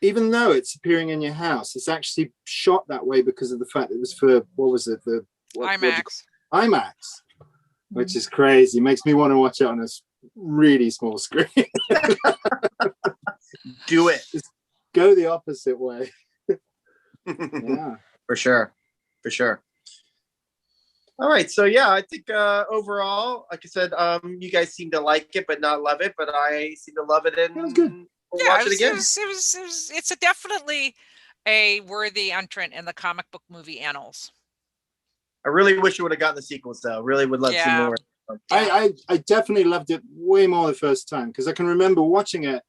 even though it's appearing in your house, it's actually shot that way because of the fact that it was for IMAX. IMAX, which is crazy. Makes me want to watch it on a really small screen. Do it. Just go the opposite way. Yeah, for sure. All right, so yeah, I think overall, like I said, you guys seem to like it but not love it, but I seem to love it, and it was good. We'll watch it again. It's definitely a worthy entrant in the comic book movie annals. I really wish you would have gotten the sequels, though. Really would love to see more. I definitely loved it way more the first time, because I can remember watching it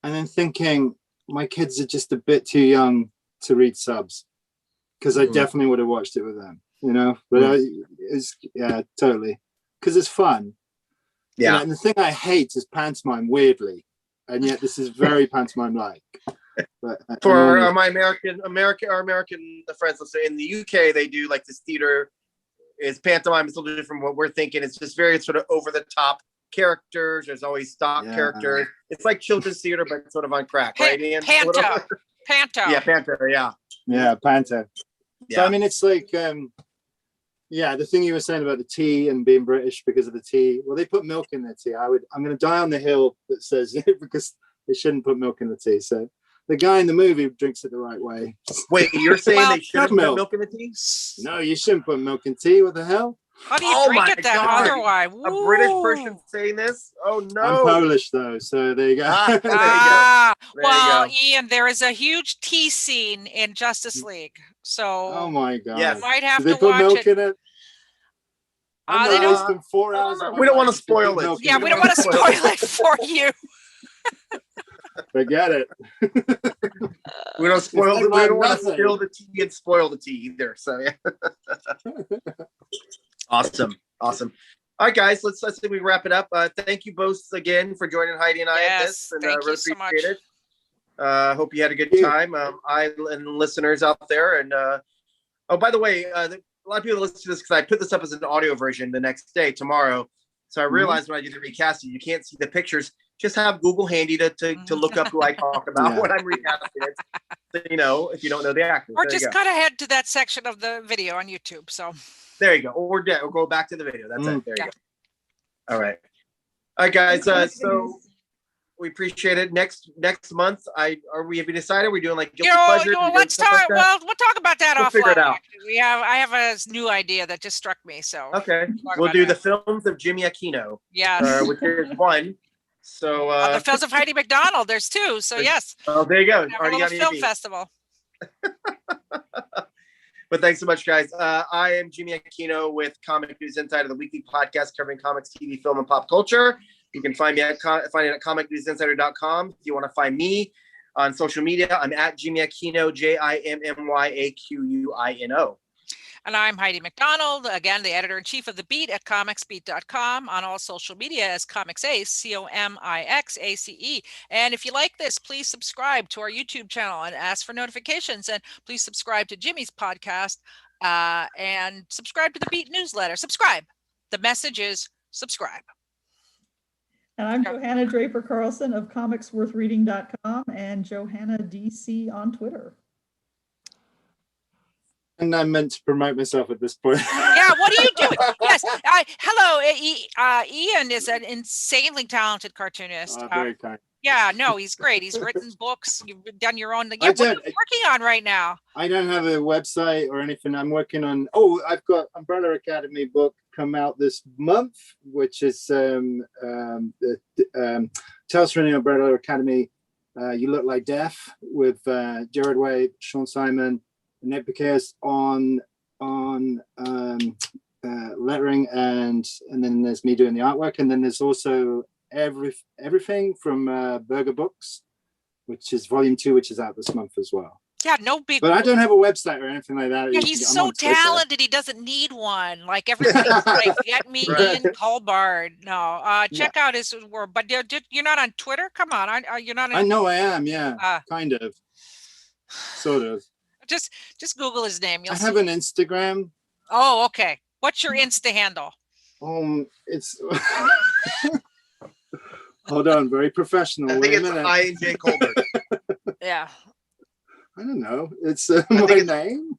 and then thinking my kids are just a bit too young to read subs, because I definitely would have watched it with them, but totally, because it's fun. Yeah. And the thing I hate is pantomime, weirdly, and yet this is very pantomime like. But for my American friends, let's say in the UK, they do like this theater. It's pantomime. It's a little different from what we're thinking. It's just very sort of over the top characters. There's always stock characters. It's like children's theater, but sort of on crack, right? Ian? Panto. Yeah, Panto. Yeah. Yeah, Panto. Yeah. So I mean, it's like, the thing you were saying about the tea and being British because of the tea. Well, they put milk in their tea. I'm going to die on the hill that says because they shouldn't put milk in the tea. So the guy in the movie drinks it the right way. Wait, you're saying they shouldn't put milk in the tea? No, you shouldn't put milk in tea. What the hell? How do you drink it then otherwise? A British person saying this? Oh no! I'm Polish though, so there you go. Well, Ian, there is a huge tea scene in Justice League, so oh my god, yes. You might have they to put watch milk it. in it. They don't. Wasting 4 hours. We don't want to spoil it. Yeah, we don't want to spoil it for you. Forget it. We don't spoil. Like We don't want to nothing. spill the tea and spoil the tea either. So yeah. Awesome. All right, guys. Let's see. We wrap it up. Thank you both again for joining Heidi and I in this. And thank you really so much. appreciate it. Hope you had a good time. I and listeners out there. And by the way, a lot of people listen to this because I put this up as an audio version the next day, tomorrow. So I realized when I did the recasting, you can't see the pictures. Just have Google handy to look up who I talk about when I'm recasting it. So, if you don't know the actor. Or just cut ahead to that section of the video on YouTube. So there you go. Or go back to the video. That's it. There you go. All right, guys. So We appreciate it. Next month, have we decided we're doing like guilty You pleasure? know, let's talk. Well, we'll talk about that We'll figure it offline. out. Actually. I have a new idea that just struck me. So Okay, talk we'll about do that. the films of Jimmy Aquino, Yes. which is one. So The films of Heidi McDonald. There's two. So yes. oh, there you go. Have a Already little got an film EP. festival. But thanks so much, guys. I am Jimmy Aquino with Comic News Insider, the weekly podcast covering comics, TV, film, and pop culture. You can find me at comicnewsinsider.com. If you want to find me on social media, I'm at Jimmy Aquino, JIMMYAQUINO. And I'm Heidi McDonald, again, the editor-in-chief of The Beat at comicsbeat.com, on all social media as ComixAce, COMIXACE. And if you like this, please subscribe to our YouTube channel and ask for notifications. And please subscribe to Jimmy's podcast and subscribe to The Beat newsletter. Subscribe. The message is subscribe. And I'm Johanna Draper Carlson of comicsworthreading.com and Johanna DC on Twitter. And I'm meant to promote myself at this point. Yeah, what are you doing? Yes. Hello, Ian is an insanely talented cartoonist. Very kind. Yeah, no, he's great. He's written books. You've done your own. Yeah, what are you working on right now? I don't have a website or anything. I'm working on. I've got Umbrella Academy book come out this month, which is Tales from the Umbrella Academy. You Look Like Death with Jared Way, Sean Simon, and Nick Piquet on lettering, and then there's me doing the artwork, and then there's also everything from Burger Books, which is volume 2, which is out this month as well. Yeah, no big. But I don't have a website or anything like that. Yeah, he's so talented. He doesn't need one. Like everybody's like, get me Ian Culbard. No, check out his work. But you're not on Twitter. Come on, you're not. I know I am. Yeah, kind of, sort of. Just Google his name. You'll I have an Instagram. Oh, okay. What's your Insta handle? It's. Hold on, very professional. I think it's I&J Culbard. Yeah. I don't know. It's my name.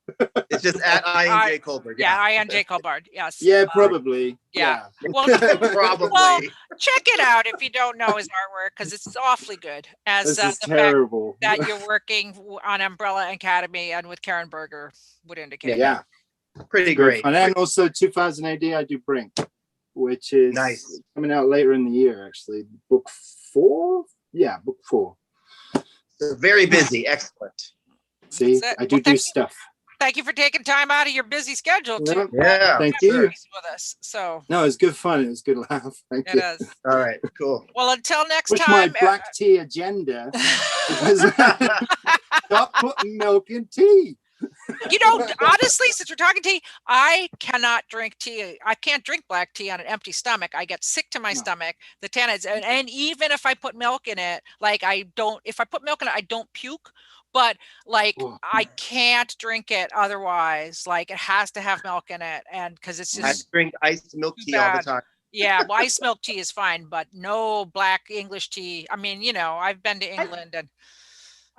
It's just at I&J Culbard. Yeah, I&J Culbard. Yes. Yeah, probably. Yeah. Well, probably. Well, check it out if you don't know his artwork, because it's awfully good. As this is the terrible. fact that you're working on Umbrella Academy and with Karen Berger would indicate. Yeah. Pretty great. And then also 2000 AD, I do Brink, which is nice, coming out later in the year, actually. Book 4? Yeah, book 4. So very busy. Excellent. See, I do stuff. Thank you for taking time out of your busy schedule to thank you with us. So no, it's good fun. It was a good laugh. Thank you. It is. All right, cool. Well, until next Push time. my black tea agenda. Stop putting milk in tea. You know, honestly, since we're talking tea, I cannot drink tea. I can't drink black tea on an empty stomach. I get sick to my stomach. The tannins, and even if I put milk in it, like if I put milk in it, I don't puke. But like I can't drink it otherwise. Like it has to have milk in it, and because it's just. I drink iced milk tea all the time. Yeah, well, iced milk tea is fine, but no black English tea. I mean, you know, I've been to England and.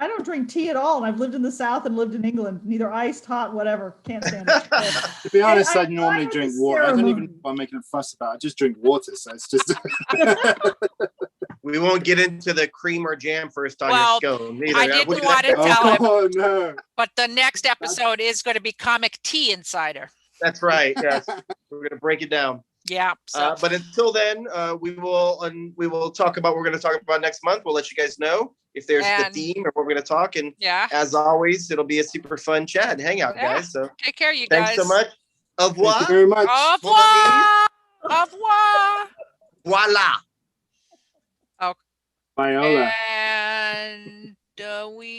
I don't drink tea at all, and I've lived in the South and lived in England. Neither iced, hot, whatever. Can't stand it. To be honest, I normally drink water. I don't even know what I'm making a fuss about. I just drink water, so it's just. We won't get into the cream or jam first on your scone. Either. I didn't want to tell him. Oh no! But the next episode is going to be Comic Tea Insider. That's right. Yes, we're going to break it down. Yeah. So. But until then, we will talk about what we're going to talk about next month. We'll let you guys know if there's the theme or what we're going to talk. And as always, it'll be a super fun chat and hangout, guys. So take care, you guys. Thanks so much. Au revoir. Thank you very much. Au revoir. Au revoir. Voila. Oh. Viola. And we.